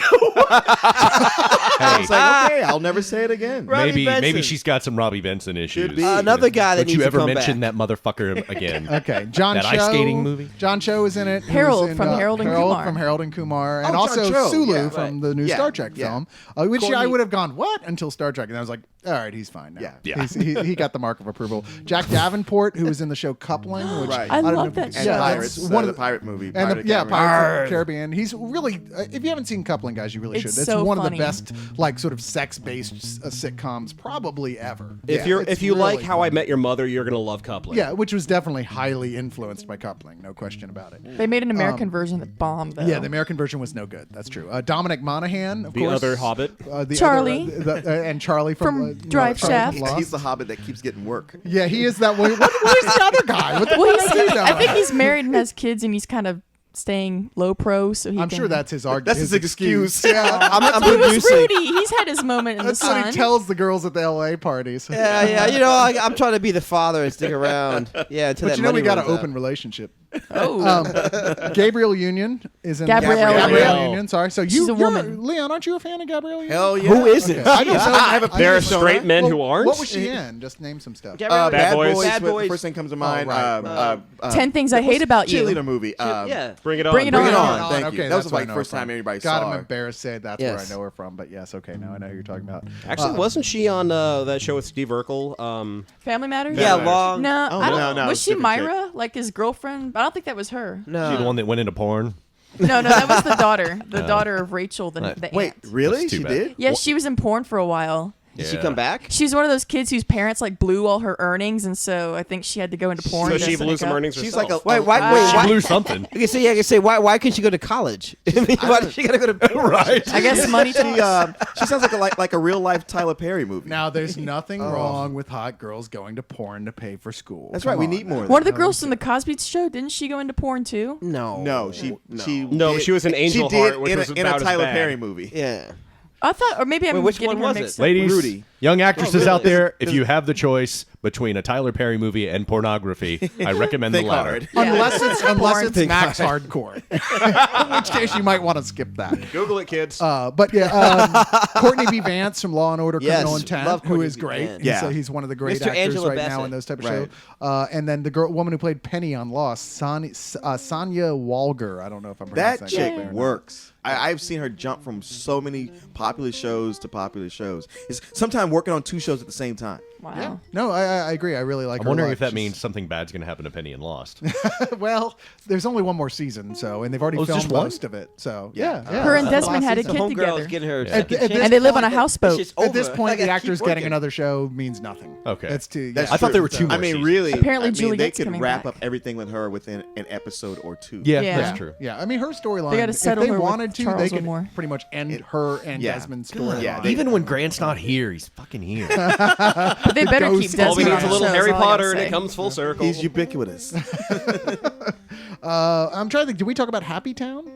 I was like, okay, I'll never say it again. Robbie maybe Benson. she's got some Robbie Benson issues. Should be. Another guy that Don't needs you to ever come mention back. that motherfucker again? Okay, John That Cho. ice skating movie? John Cho is in it. who's Harold in, from Harold and Kumar. from Harold and Kumar, and Oh, John also Cho, Sulu yeah, from right. the new Yeah, Star Trek yeah. film, which I Courtney- would have gone what until Star Trek, and I was like, all right, he's fine now. Yeah. Yeah. He got the mark of approval. Jack Davenport, who was in the show Coupling, which Right. I don't love know- that And show. yeah, Pirates, that's one the of the pirate movie. and Pirate yeah, Academy. Pirates of the Caribbean. He's really, if you haven't seen Coupling, guys, you really It's should. It's so one of funny. the best, like, sort of sex-based sitcoms probably ever. If Yeah, if it's you like really How I fun. Met Your Mother, you're gonna love Coupling. Yeah, which was definitely highly influenced by Coupling, no question about it. They made an American version that bombed, though. Yeah, the American version was no good. That's true. Dominic Monaghan, of The course. other Hobbit. The Charlie. and Charlie from Drive Charlie Shaft. Lost. He's the Hobbit that keeps getting work. Yeah, he is that way. Where's the other guy? What the Well, fuck is he doing? I think he's married and has kids, and he's kind of staying low pro, so he I'm can... sure that's his argument. That's his excuse. Yeah, I'm He was producing. Rudy. He's had his moment in that's the what sun. he tells the girls at the LA parties. Yeah, you know, I'm trying to be the father and stick around. Yeah, until But that you know money we got an runs out. open relationship. Oh. Gabrielle Union is in Gabrielle. Gabrielle Union. Sorry, so She's a you're woman. Leon, aren't you a fan of Gabrielle Union? Hell yeah. Who isn't? Okay. I don't know. I have a I There are just know straight that. men Well, who aren't. What was she in? Just name some stuff. Gabrielle- Bad Boys. Bad was Boys. the first thing comes to mind. right. 10 Things I Hate About You. Cheerleader movie. Yeah. Bring it on. Bring it Bring it on. on. Thank you. Okay, That was that's where I like know first her time from. everybody God, saw I'm her. embarrassed to say that's Yes. where I know her from, but yes, okay, now I know who you're talking about. Actually, wasn't she on that show with Steve Urkel? Family Matters? Yeah, Matters. long. No, Oh, I no, don't, no, was it's she different chick. Myra, like his girlfriend? I don't think that was her. No. She the one that went into porn. No, that was the daughter. The daughter of Rachel, the Wait, aunt. really? That's too She bad. did? Yeah, she was in porn for a while. Did she Yeah. come back? She's one of those kids whose parents like blew all her earnings, and so I think she had to go into porn. So just she to blew make some up. earnings She's herself. like a Wait, She why? blew something. Okay, so yeah, I can say why couldn't she go to college? I mean, why did she gotta go to porn? Right. I guess money She, talks. she sounds like a real life Tyler Perry movie. Now, there's nothing wrong with hot girls going to porn to pay for school. That's Come right. We on need now. more. One of the girls from the Cosby Show, didn't she go into porn too? No. No, she No, she was in Angel she did Heart, which in was a about as Tyler bad. Perry movie. Yeah. I thought, or maybe I'm which getting one her was mixed it? up. Ladies, Rudy. young actresses really? out there, Is- if you have the choice between a Tyler Perry movie and pornography, I recommend the Think latter. hard. Unless Porn. it's Max Hardcore, in which case you might want to skip that. Google it, kids. But yeah, Courtney B. Vance from Law and Order: Yes, Criminal Intent, love who Courtney is B. great. Vance. Yeah. He's one of the great Mr. actors Angela right now Bassett. in those type of Right. shows. And then the woman who played Penny on Lost, Sonya Walger. I don't know if I'm That pronouncing chick that right. works. I've seen her jump from so many popular shows to popular shows. It's sometimes working on 2 shows at the same time. Wow. Yeah. No, I agree. I really like I'm her. wondering life. if that She's- means something bad's going to happen to Penny and Lost. well, there's only one more season, so and they've already Oh, it's filmed just one? most of it. So Yeah. yeah. Her and Uh, Desmond had a The kid homegirl together. is getting her Yeah. second At this chance. And they live on a point, houseboat. It's At this over. point, I the gotta actors keep getting working. another show means nothing. Okay. It's too. That's I thought there were true. 2 more I mean, seasons. really. Apparently I mean, they Juliet's could coming wrap back. up everything with her within an episode or 2. Yeah, Yeah. that's true. Yeah, I mean her storyline. They gotta If settle they her with wanted to, Charles they could Wilmore. pretty much end her and Yeah. Desmond's storyline. Yeah, they- Even when Grant's not here, he's fucking here. But they better keep ghost. All we Desmond need on is a the little show, Harry is all I gotta Potter, and say. it comes full circle. He's ubiquitous. I'm trying to think. Did we talk about Happy Town?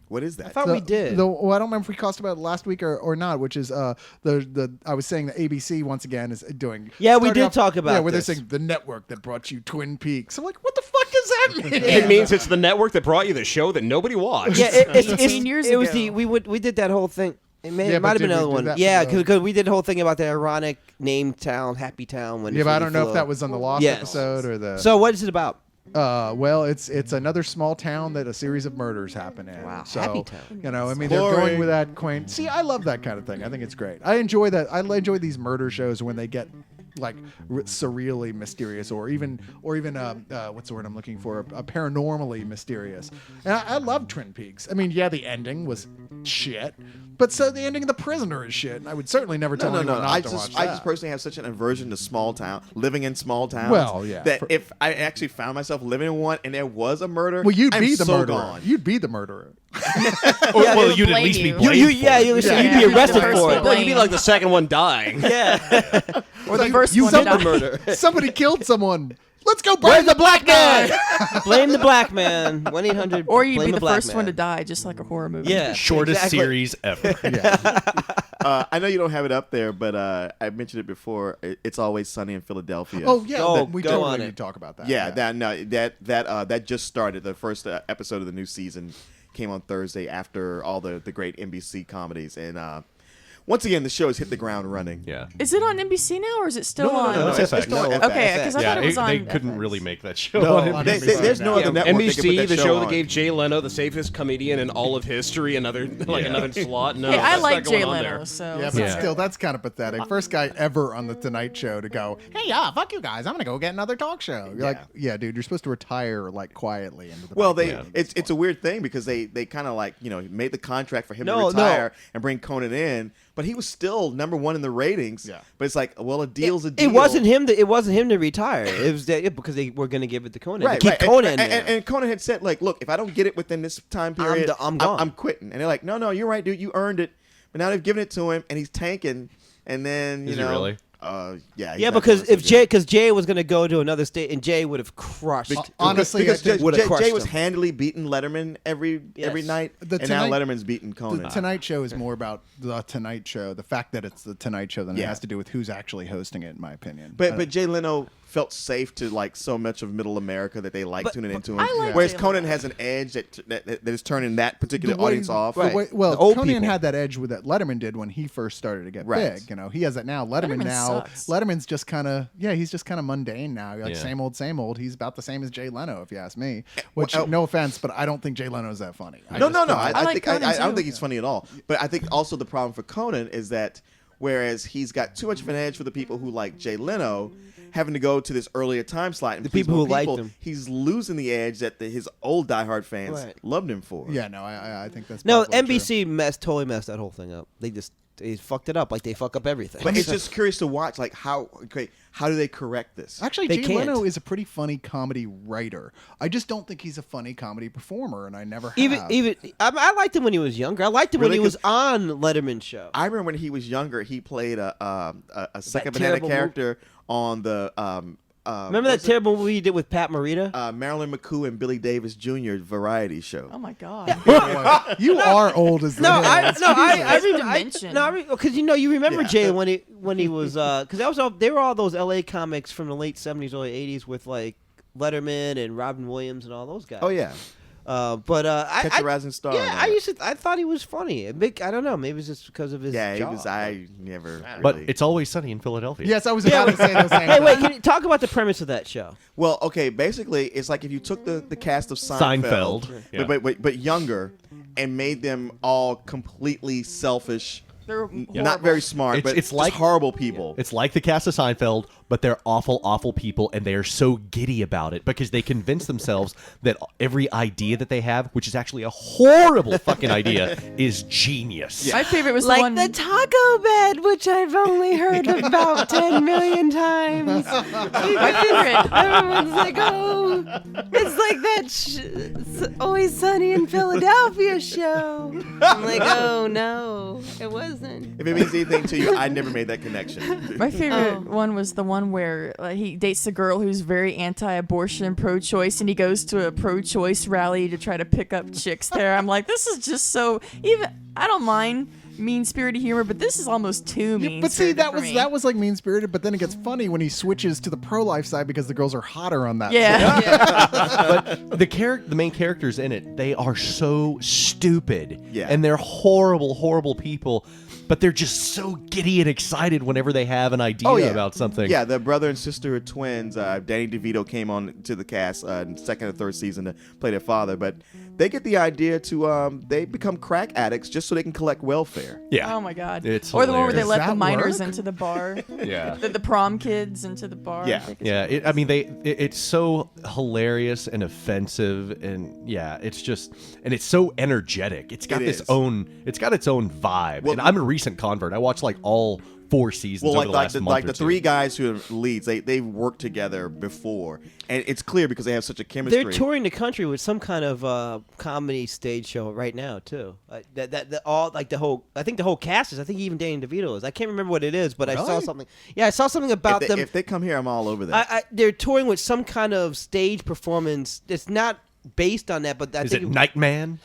What is that? I thought we did. Well, I don't remember if we talked about it last week or not. Which is the I was saying that ABC once again is doing. Yeah, we starting did off- talk about Yeah, where this. they're saying the network that brought you Twin Peaks. I'm like, what the fuck does that mean? It means it's the network that brought you the show that nobody watched. Yeah, it's 18 years it was ago. we did that whole thing. It Yeah, might but have been did we another do one. that Yeah, for the- because we did a whole thing about the ironic name town, Happy Town. When Yeah, it but I really don't know if flew. that was on the Lost Yes. episode or the. So what is it about? Well, it's another small town that a series of murders happen in. Wow, so, Happy Town. You know, I mean, they're Boring. going with that quaint. See, I love that kind of thing. I think it's great. I enjoy that. I enjoy these murder shows when they get like surreally mysterious, or even what's the word I'm looking for? Paranormally mysterious. And I love Twin Peaks. I mean, yeah, the ending was shit, but so the ending of The Prisoner is shit. And I would certainly never tell No. anyone not I to watch just that. personally have such an aversion to small town, living in small towns. Well, yeah. That if I actually found myself living in one and there was a murder, Well, you'd I'm be the so murderer. gone. You'd be the murderer. Well, they you'd at blame least be you. blamed You, for yeah, it. you'd Yeah. be arrested First for it. one. No, you'd be like the second one dying. Yeah, Or the first you one to somebody- die. murder. Somebody killed someone. Let's go Where's burn the black guy? Blame the black man. 1-800. Or you'd blame be the black first man. one to die, just like a horror movie. Yeah, Shortest exactly. series ever. I know you don't have it up there, but I mentioned it before. It's Always Sunny in Philadelphia. Oh yeah, Go- we go totally on need it. to talk about that. Yeah, that just started. The first episode of the new season came on Thursday after all the great NBC comedies, and once again the show has hit the ground running. Yeah. Is it on NBC now, or is it still on? no, it's FX. still on No. FX. Okay, because I Yeah, thought it was on. they couldn't FX. really make that show. No, on on NBC. NBC. There's no Yeah, other network that can put NBC, that the show that on. gave Jay Leno the safest comedian in all of history, another slot. No, Hey, I that's like not going Jay on Leno, there. so Yeah, it's but okay. still, that's kind of pathetic. First guy ever on the Tonight Show to go, "Hey, fuck you guys, I'm gonna go get another talk show." You're like, yeah, dude, you're supposed to retire like quietly into the. Well, background at this it's a weird thing because they kind of like made the contract for him No, to retire and bring Conan in, but he was still #1 in the ratings. Yeah. But it's like, well, a deal's a deal. It wasn't him. It wasn't him to retire. It was because they were going to give it to Conan. Right, to keep right. Conan. and, there. and Conan had said, like, look, if I don't get it within this time period, I'm gone. I'm quitting. And they're like, no, you're right, dude. You earned it. But now they've given it to him, and he's tanking. And then Is he really? Yeah. he's yeah, not because doing so if good. Jay was going to go to another state, and Jay would have crushed. Honestly, because I think- Would've Jay crushed was him. handily beating Letterman every Yes. night, The and now Tonight- Letterman's beating The Conan. Tonight Show is more about the Tonight Show. The fact that it's the Tonight Show than it Yeah. has to do with who's actually hosting it, in my opinion. But Jay Leno felt safe to like so much of Middle America that they like tuning into him. I like Whereas Jay Conan Leno. has an edge that is turning that particular The way- audience off. the way- well, The old Conan people. had that edge with that Letterman did when he first started to get Right. big. He has that now. Letterman now. sucks. Letterman's just kind of he's just kind of mundane now. Like Yeah. same old. He's about the same as Jay Leno, if you ask me. Which well, no offense, but I don't think Jay Leno's that funny. No. I like think Conan I don't too. think he's funny at all. But I think also the problem for Conan is that whereas he's got too much of an edge for the people who like Jay Leno, having to go to this earlier time slot and The please people more who liked people, him. he's losing the edge that his old diehard fans Right. loved him for. Yeah, no, I think that's No, probably NBC totally messed that whole thing up. They just they fucked it up like they fuck up everything. But it's just curious to watch, like how do they correct this? Actually, They Jay Leno can't. is a pretty funny comedy writer. I just don't think he's a funny comedy performer, and I never have. even I liked him when he was younger. I liked him when Really? he was on Letterman's show. I remember when he was younger, he played a second banana terrible character on the Remember that terrible movie he did with Pat Morita? Marilyn McCoo and Billy Davis Jr. variety show. Oh my god. Boy, you are old as the No, hills. because you remember Jay when he was because that was they were all those L.A. comics from the late '70s, early '80s with like Letterman and Robin Williams and all those guys. Oh yeah, Catch a Rising Star. Yeah, I thought he was funny. I don't know, maybe it's just because of his Yeah, he job. was. I never. But really- it's Always Sunny in Philadelphia. Yes, I was about to say the same. Hey, wait, thing. can you talk about the premise of that show? Well, okay. Basically, it's like if you took the cast of Seinfeld, Yeah. but younger, and made them all completely selfish, They're not very smart, It's- but it's just like- horrible people. It's like the cast of Seinfeld, but they're awful, awful people, and they are so giddy about it because they convince themselves that every idea that they have, which is actually a horrible fucking idea, is genius. My favorite was the Like one. the taco bed, which I've only heard about 10 million times. my favorite. Everyone's like, oh, it's like that Always Sunny in Philadelphia show. I'm like, oh no, it wasn't. If it means anything to you, I never made that connection. My favorite Oh. one was the one where he dates a girl who's very anti-abortion, pro-choice, and he goes to a pro-choice rally to try to pick up chicks there. I'm like, this is just so. Even I don't mind mean-spirited humor, but this is almost too Yeah, mean. but see, that was like mean spirited. But then it gets funny when he switches to the pro life side because the girls are hotter on that. side. Yeah. But the main characters in it, they are so stupid. Yeah. And they're horrible, horrible people. But they're just so giddy and excited whenever they have an idea about something. Yeah, the brother and sister are twins. Danny DeVito came on to the cast in second or third season to play their father, but they get the idea to they become crack addicts just so they can collect welfare. Yeah. Oh my god. It's or the one where they hilarious. let Does the that minors work? into the bar. Yeah. The prom kids into the bar. Yeah. I think it's Yeah, it's so hilarious and offensive, and yeah, it's it's so energetic. It's got It its is. own vibe. Well- and I'm a recent convert. I watched like all 4 seasons Well, over the like last the, month like or the two. three guys who are leads, they've worked together before, and it's clear because they have such a chemistry. They're touring the country with some kind of comedy stage show right now too. I think the whole cast is. I think even Danny DeVito is. I can't remember what it is, but I saw Really? something. Yeah, I saw something about them. If they come here, I'm all over that. They're touring with some kind of stage performance. It's not based on that, but I Is think it Nightman?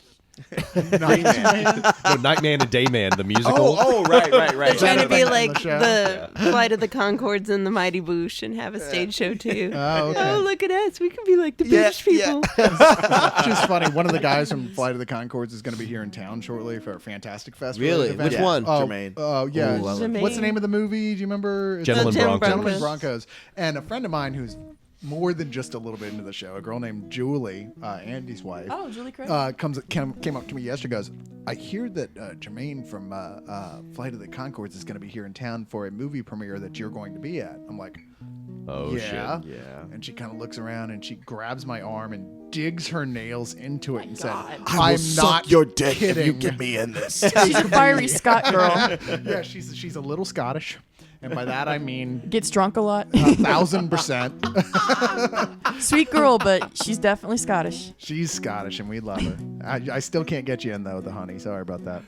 Green Man. No, Nightman and Dayman, the musical. right. Trying to be like the show. the Flight of the Conchords and the Mighty Boosh and have a stage show too. Oh, okay. Oh, look at us. We can be like the Yeah, British people. It's just funny. One of the guys from Flight of the Conchords is going to be here in town shortly for a Fantastic Fest. Really? event. Which one? Oh, Jermaine. yeah. Ooh, I love Jermaine. What's the name of the movie? Do you remember? It's Gentlemen Gentlemen Broncos. Gentlemen Broncos. Broncos. And a friend of mine who's more than just a little bit into the show, a girl named Julie, Andy's wife. Oh, Julie Craig. Came up to me yesterday. Goes, I hear that Jermaine from Flight of the Conchords is going to be here in town for a movie premiere that you're going to be at. I'm like, Oh, yeah. shit. Yeah. And she kind of looks around and she grabs my arm and digs her nails into it and God. said, I will "I'm suck not your dick kidding." if you get me in this. She's a fiery Scott girl. Yeah, she's a little Scottish, and by that I mean Gets drunk a lot. 1,000%. Sweet girl, but she's definitely Scottish. She's Scottish, and we love her. I still can't get you in though, the honey. Sorry about that.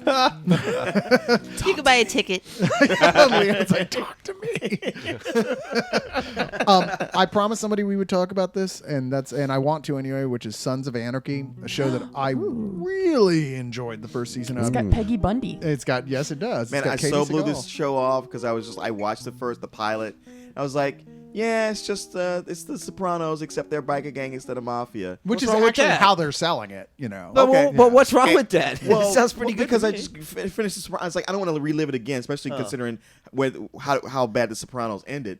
You could buy a ticket. Leon's like, talk to me. I promised somebody we would talk about this, and I want to anyway, which is Sons of Anarchy, a show that I really enjoyed the first season It's of. got Peggy Bundy. Yes, it does. Man, It's got I Katie so blew Seagal. this show off because I watched the pilot. I was like, yeah, it's just it's the Sopranos except they're biker gang instead of mafia. Which is wrong with actually that? how they're selling it, you know. But, Okay. but what's wrong Okay. with that? Well, it sounds pretty good because to I me. just finished the Sopranos. I was like, I don't want to relive it again, especially considering how bad the Sopranos ended.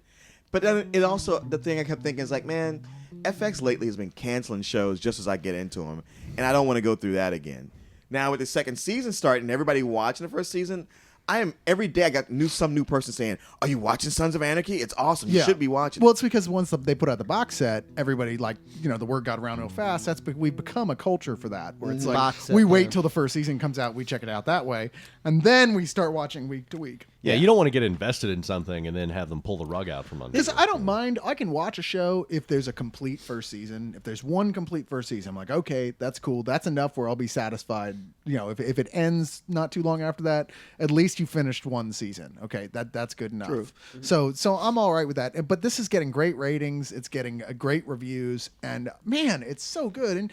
But then it also, the thing I kept thinking is like, man, FX lately has been canceling shows just as I get into them, and I don't want to go through that again. Now with the second season starting, everybody watching the first season, I am every day. I got some new person saying, "Are you watching Sons of Anarchy? It's awesome. You should be watching." Well, it's because once they put out the box set, everybody the word got around real fast. We've become a culture for that, where it's like Box set, we wait yeah. till the first season comes out, we check it out that way, and then we start watching week to week. Yeah, you don't want to get invested in something and then have them pull the rug out from under. Because you. I don't mind. I can watch a show if there's a complete first season. If there's one complete first season, I'm like, okay, that's cool. That's enough where I'll be satisfied. If it ends not too long after that, at least you finished one season. Okay, that's good enough. True. So I'm all right with that. But this is getting great ratings. It's getting great reviews, and man, it's so good. And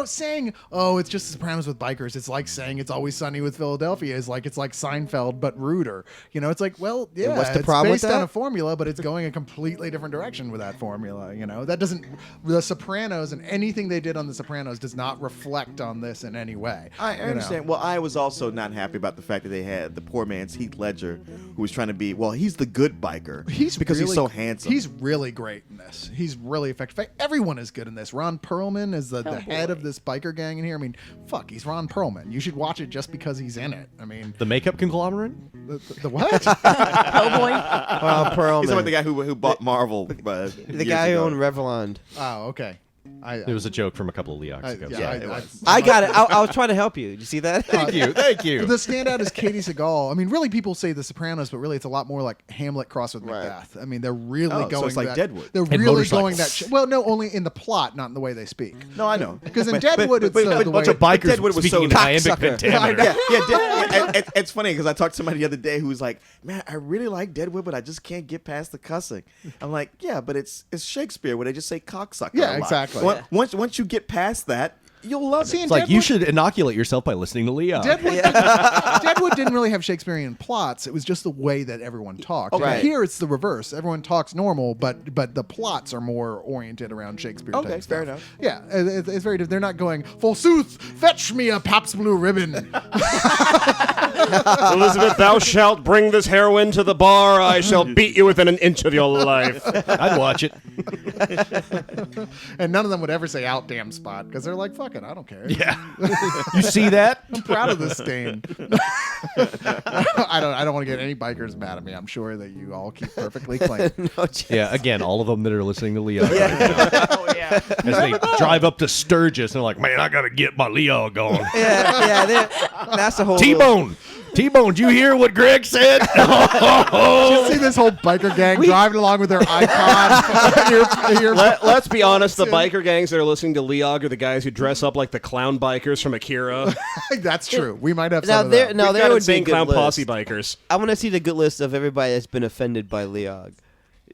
saying, oh, it's just Sopranos with bikers. It's like saying It's Always Sunny with Philadelphia. It's like Seinfeld but ruder. It's like, well, yeah, what's the it's problem with based on that? a formula, but it's going a completely different direction with that formula. That doesn't. The Sopranos and anything they did on the Sopranos does not reflect on this in any way. I understand. Well, I was also not happy about the fact that they had the poor man's Heath Ledger, who was trying to be. Well, he's the good biker. He's really, so handsome. He's really great in this. He's really effective. In fact, everyone is good in this. Ron Perlman is the head of this biker gang in here. I mean, fuck, he's Ron Perlman. You should watch it just because he's in it. I mean, The makeup conglomerate? the what? Hellboy. Oh, Perlman. He's like the guy who bought Marvel. The guy who owned Revlon. Oh, okay. It was a joke from a couple of Leox ago. I got it. I was trying to help you. Did you see that? Thank you. Thank you. The standout is Katie Seagal. I mean, really, people say The Sopranos, but really, it's a lot more like Hamlet crossed with Macbeth. I mean, they're really so going. it's like that, Deadwood. They're And really going motorcycles. that. Well, no, only in the plot, not in the way they speak. No, I know. Because in Deadwood, it's the but way. bunch of bikers Deadwood was speaking so in iambic cocksucker. pentameter. It's funny because I talked to somebody the other day who was like, "Man, I really like Deadwood, but I just can't get past the cussing." I'm like, "Yeah, but it's Shakespeare where they just say cocksucker." Yeah, a lot. exactly. Once you get past that, you'll love See, it. in It's like you Deadwood- should inoculate yourself by listening to Leon. Deadwood didn't really have Shakespearean plots. It was just the way that everyone talked. Okay. And here it's the reverse. Everyone talks normal, but the plots are more oriented around Shakespeare. Okay, type fair stuff. enough. Yeah, it's very different. They're not going, forsooth, fetch me a Pabst Blue Ribbon. Elizabeth, thou shalt bring this heroin to the bar. I shall beat you within an inch of your life. I'd watch it. And none of them would ever say out damn spot because they're like, fuck it, I don't care. Yeah. You see that? I'm proud of this stain. I don't want to get any bikers mad at me. I'm sure that you all keep perfectly clean. No chance. Yeah, again, all of them that are listening to Leon right now. Oh yeah. As they drive up to Sturgis and they're like, man, I got to get my Leon going. That's the whole. T-Bone. T-Bone, did you hear what Greg said? You see this whole biker gang driving along with their iPod. Let's be honest, the biker gangs that are listening to Leog are the guys who dress up like the clown bikers from Akira. That's true. We might have Now some of there, that. now We've there got would be a insane good clown list. posse bikers. I want to see the good list of everybody that's been offended by Leog.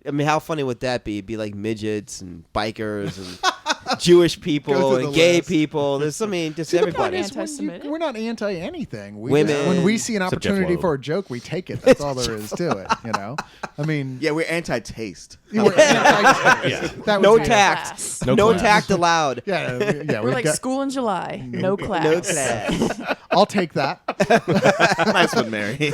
I mean, how funny would that be? It'd be like midgets and bikers and Jewish Go people through and the gay list. people. There's, I mean, just See, the everybody. point is, Anti-Semitic. we're not anti anything. Women. When we see an Except Jeff opportunity Loeb. for a joke, we take it. That's all there is to it. I mean, Yeah, we're anti-taste. we're anti- that would No be it. tact. Class. No No class. tact allowed. Yeah, We're we've like got- school in July. No class. No class. I'll take that. Nice one, Mary. you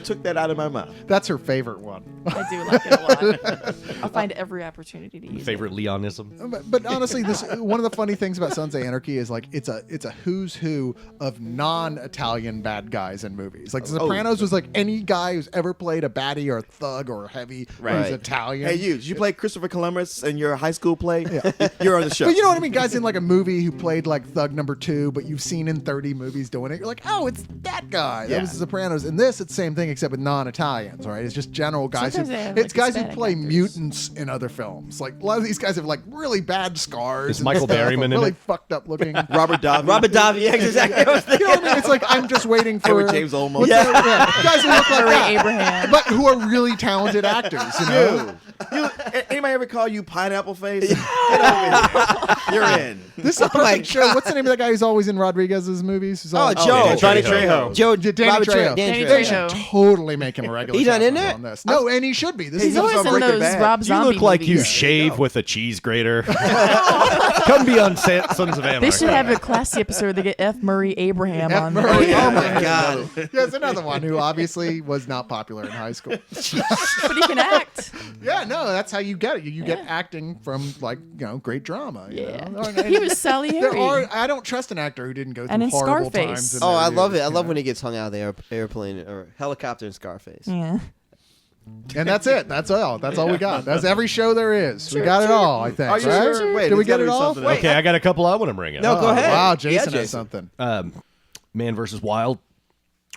took that out of my mouth. That's her favorite one. I do like it a lot. I'll find every opportunity to use Favorite Leonism? But honestly, this one of the funny things about Sons of Anarchy is like it's a who's who of non-Italian bad guys in movies. Like The Sopranos was like any guy who's ever played a baddie or a thug or a heavy who's Right. Italian. Hey, did you play Christopher Columbus in your high school play? Yeah. You're on the show. But you know what I mean? Guys in like a movie who played like Thug Number 2, but you've seen in 30 movies doing it. You're like, oh, it's that guy. That Yeah. was The Sopranos. In this, it's the same thing except with non-Italians, right? It's just general guys Sometimes who they have, it's like, guys who Hispanic play actors. mutants in other films. Like a lot of these guys have like really bad scars. Is and Michael stuff, Berryman in really it? fucked up looking. Robert Davi. Robert Davi. Yeah, exactly. I was You thinking. know what I mean? It's like I'm just waiting for Edward James Olmos. what's that- guys who look like Murray that, Abraham. but who are really talented actors. You know, Anybody ever call you Pineapple Face? Get over here. You're in. this is a Oh my perfect show. What's the name of that guy who's always in Rodriguez's movies? Who's always- Joe. Johnny Trejo. Joe. Danny Robert Trejo. Danny Danny Trejo. They Trejo. should totally make him a regular. He's not in cast it? on this. No, and he should be. This He's is always on in Breaking those Bad. Rob You Zombie look like you movies. shave with a cheese grater. Come be on Sons of Anarchy. They should have a classy episode. They get F. Murray Abraham F. on Murray. there. Oh my God. There's another one who obviously was not popular in high school. But he can act. Yeah, no, that's how you get it. You get acting from great drama. You know? He was Sally Harry. I don't trust an actor who didn't go through And in horrible Scarface. times. in Oh, their I love youth, it. I you love know? when he gets hung out of the airplane or helicopter in Scarface. Yeah. And that's it. That's all. That's all we got. That's every show there is. We got it all, I think. Are you right? sure? Wait, Did we there's get gotta it be all? something else. Okay, I got a couple I want to bring up. No, go ahead. Wow, Yeah, Jason has Jason. something. Man vs. Wild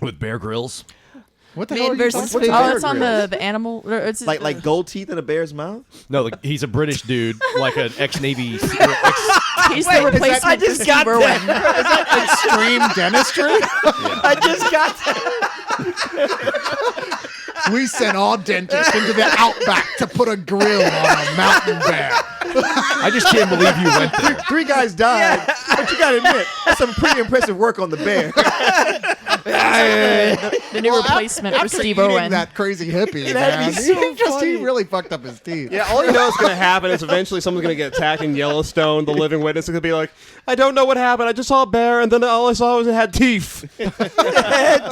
with Bear Grylls. What the Man hell are you versus talking food. about? Oh, it's on the animal. Or it's Like gold teeth in a bear's mouth? No, he's a British dude, like an ex-Navy. he's the replacement for Steve Irwin. Extreme dentistry? I just got that. We sent all dentists into the outback to put a grill on a mountain bear. I just can't believe you went there. 3 guys died, but you gotta admit, that's some pretty impressive work on the bear. The new replacement for After Steve eating Irwin. that crazy hippie, That'd man, be so he funny. really fucked up his teeth. Yeah, all you know is going to happen is eventually someone's going to get attacked in Yellowstone. The living witness is going to be like, I don't know what happened. I just saw a bear, and then all I saw was it had teeth.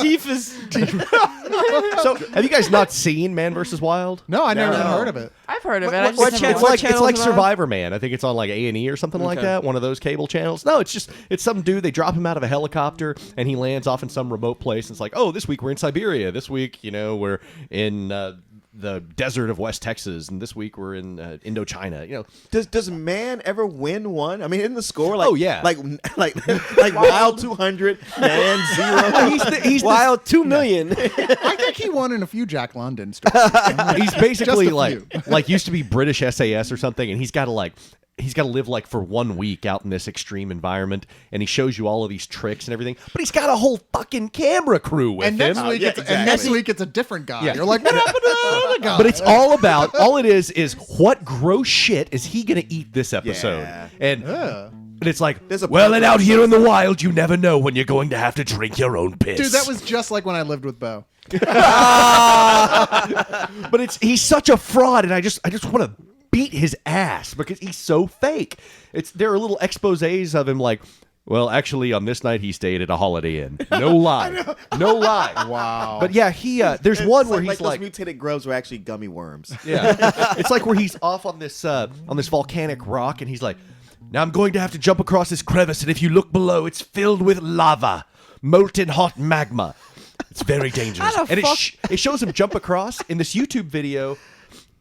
Teeth is. So, have you guys not seen Man vs. Wild? No, I never No. even heard of it. I've heard of it. What- I just what haven't channel- It's watched like it. it's like channel's it on? Survivor Man. I think it's on like A&E or something like Okay. that. One of those cable channels. No, it's some dude. They drop him out of a helicopter and he lands off in some remote place. And it's like, oh, this week we're in Siberia. This week, we're in the desert of West Texas, and this week we're in Indochina. Does man ever win one? I mean, in the score, like Oh, yeah. like Wild 200, man 0. he's Wild 2 million. I think he won in a few Jack London stories. He's basically Just a like used to be British SAS or something, and he's got to live like for 1 week out in this extreme environment, and he shows you all of these tricks and everything. But he's got a whole fucking camera crew with And him. next week, yeah, and exactly. next week it's a different guy. Yeah. You're like, what happened to the other guy? But it's all it is what gross shit is he gonna eat this episode? Yeah. And it's like, There's a well, part and where out it here says- in the wild, you never know when you're going to have to drink your own piss. Dude, that was just like when I lived with Bo. But he's such a fraud, and I just want to beat his ass because he's so fake. There are little exposés of him like, well, actually, on this night he stayed at a Holiday Inn. No lie, no lie. Wow. But yeah, there's one It's where like he's those like, mutated grubs were actually gummy worms. yeah, it's like where he's off on this volcanic rock, and he's like, now I'm going to have to jump across this crevice, and if you look below, it's filled with lava, molten hot magma. It's very dangerous. How the And fuck- it shows him jump across in this YouTube video.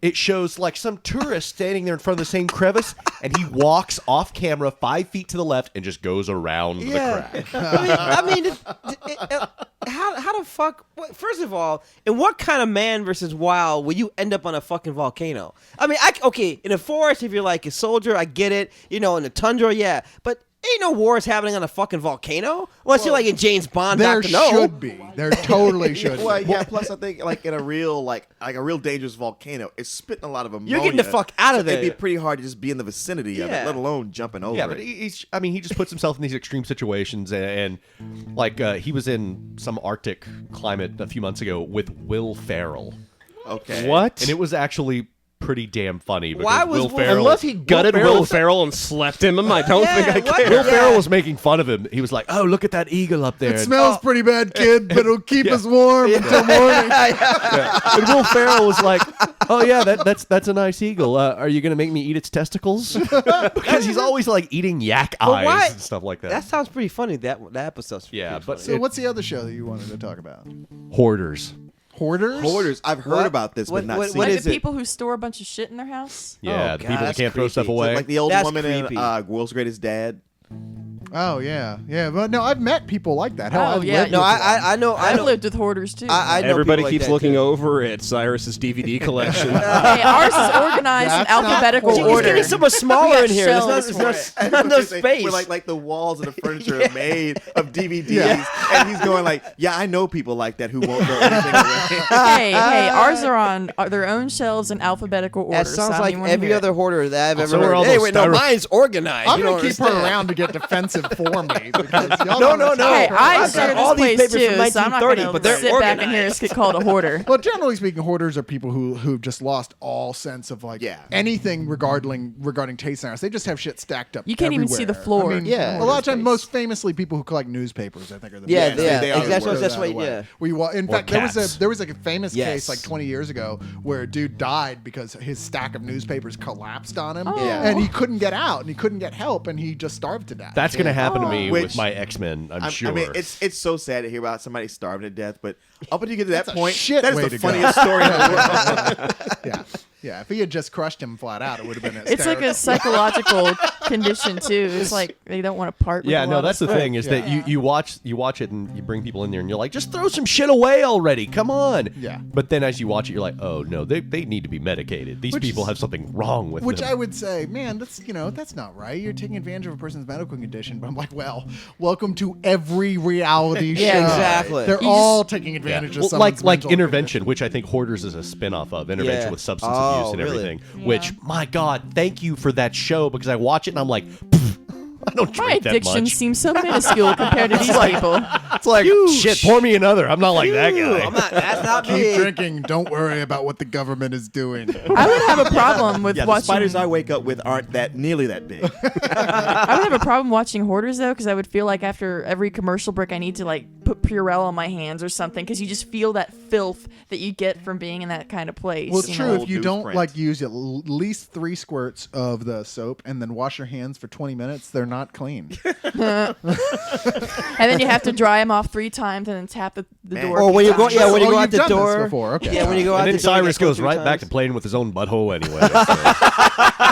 It shows like some tourist standing there in front of the same crevice, and he walks off camera 5 feet to the left and just goes around the crack. I mean, how the fuck? First of all, in what kind of Man versus Wild would you end up on a fucking volcano? I mean, okay, in a forest, if you're like a soldier, I get it. In the tundra, yeah, but ain't no wars happening on a fucking volcano unless you're like in James Bond. there Dr. No. should be. There totally should Well, be. yeah. Plus, I think like in a real like a real dangerous volcano, it's spitting a lot of ammonia. You're getting the fuck out of So it'd there. be pretty hard to just be in the vicinity of Yeah. it, let alone jumping over Yeah, it. but he just puts himself in these extreme situations, and like he was in some Arctic climate a few months ago with Will Ferrell, Okay. What? and it was actually pretty damn funny. Because Why was Will Will- Ferrell? Unless he gutted Ferrell Will was- Ferrell and slept him, I don't Yeah, think I what? care. Will Yeah. Ferrell was making fun of him. He was like, "Oh, look at that eagle up there." It smells pretty bad, kid, but it'll keep us warm until morning. And Will Ferrell was like, "Oh yeah, that's a nice eagle. Are you gonna make me eat its testicles?" Because he's always like eating yak eyes why- and stuff like that. That sounds pretty funny. That episode's Yeah, pretty but funny. So what's the other show that you wanted to talk about? Hoarders. Hoarders? Hoarders. I've heard What? about this, What- but not what- seen what it. Like is the it? people who store a bunch of shit in their house. Yeah, Oh, the God, people that that's can't throw stuff creepy. away. Like the old That's woman creepy. in World's Greatest Dad. Oh, yeah. Yeah, but no, I've met people like that. Hell, Oh, I've yeah. lived No, with I know. I I've know. lived with hoarders too. I know Everybody people like keeps that, looking too. over at Cyrus's DVD collection. Hey, ours is organized in That's not alphabetical hoarding. He's order. getting so much We smaller got in here. shelves There's for not, it. not enough Where space. like the walls of the furniture are made of DVDs, and he's going like, "Yeah, I know people like that who won't throw anything away." hey, ours are on their own shelves in alphabetical order. That so sounds I don't like even wanna every hear it. other hoarder that I've So ever are all heard. Hey, those wait, no, styro- mine's organized. I'm You going don't to keep her understand. around to get defensive expensive for me. Because y'all No, don't no, have no. time. Hey, I I've got share all this these place papers from too, so I'm not 1930, going but to they're sit back and hear us get called a hoarder. Well, generally speaking, hoarders are people who've just lost all sense of anything regarding taste and hours. They just have shit stacked up. You can't even see the everywhere. floor. I mean, Yeah. a lot of times, most famously, people who collect newspapers, I think, are the Yeah, best. yeah. they are the That's worst. what. Yeah. In Or fact, cats. there was like a famous Yes. case like 20 years ago where a dude died because his stack of newspapers collapsed on him, Yeah. and he couldn't get out, and he couldn't get help, and he just starved to death. That's going to happen to me with Which- my X-Men, I'm sure. I mean, it's so sad to hear about somebody starving to death, but up until you get to that That's a point, shit that way is to the go. funniest story in the world. yeah, yeah. If he had just crushed him flat out, it would have been. It's like a psychological condition too. It's like they don't want to part with yeah, a no, lot that's of the stuff. thing is that you watch it and you bring people in there and you're like, just throw some shit away already. Come on. Yeah. But then as you watch it, you're like, oh no, they need to be medicated. These Which people is- have something wrong with Which them. I would say, man, that's not right. You're taking advantage of a person's medical condition. But I'm like, well, welcome to every reality show. Yeah, exactly. They're You all just- taking advantage of Well, someone's like mental Intervention, condition. which I think Hoarders is a spin-off of Intervention Yeah. with substance Oh, abuse and really? everything. Yeah. Which, my God, thank you for that show because I watch it and I'm like, "Pfft, I don't My drink that addiction much. seems so minuscule compared to these people. It's like, shit, pour me another. I'm not like that guy. I'm not. That's not Keep me. drinking. Don't worry about what the government is doing. I would have a problem with Yeah, the watching. spiders I wake up with aren't nearly that big. I would have a problem watching Hoarders though, because I would feel like after every commercial break, I need to like put Purell on my hands or something, because you just feel that filth that you get from being in that kind of place. Well, it's you true. know? If you Old don't newsprint. like use at least 3 squirts of the soap and then wash your hands for 20 minutes, they're not clean. And then you have to dry them off 3 times and then tap the door. Or when you go, yeah, when you Oh, go out you've the done this door. before. Okay. Yeah, when you go out And then the door. Cyrus you goes go right 3 back to times. playing with his own butthole anyway.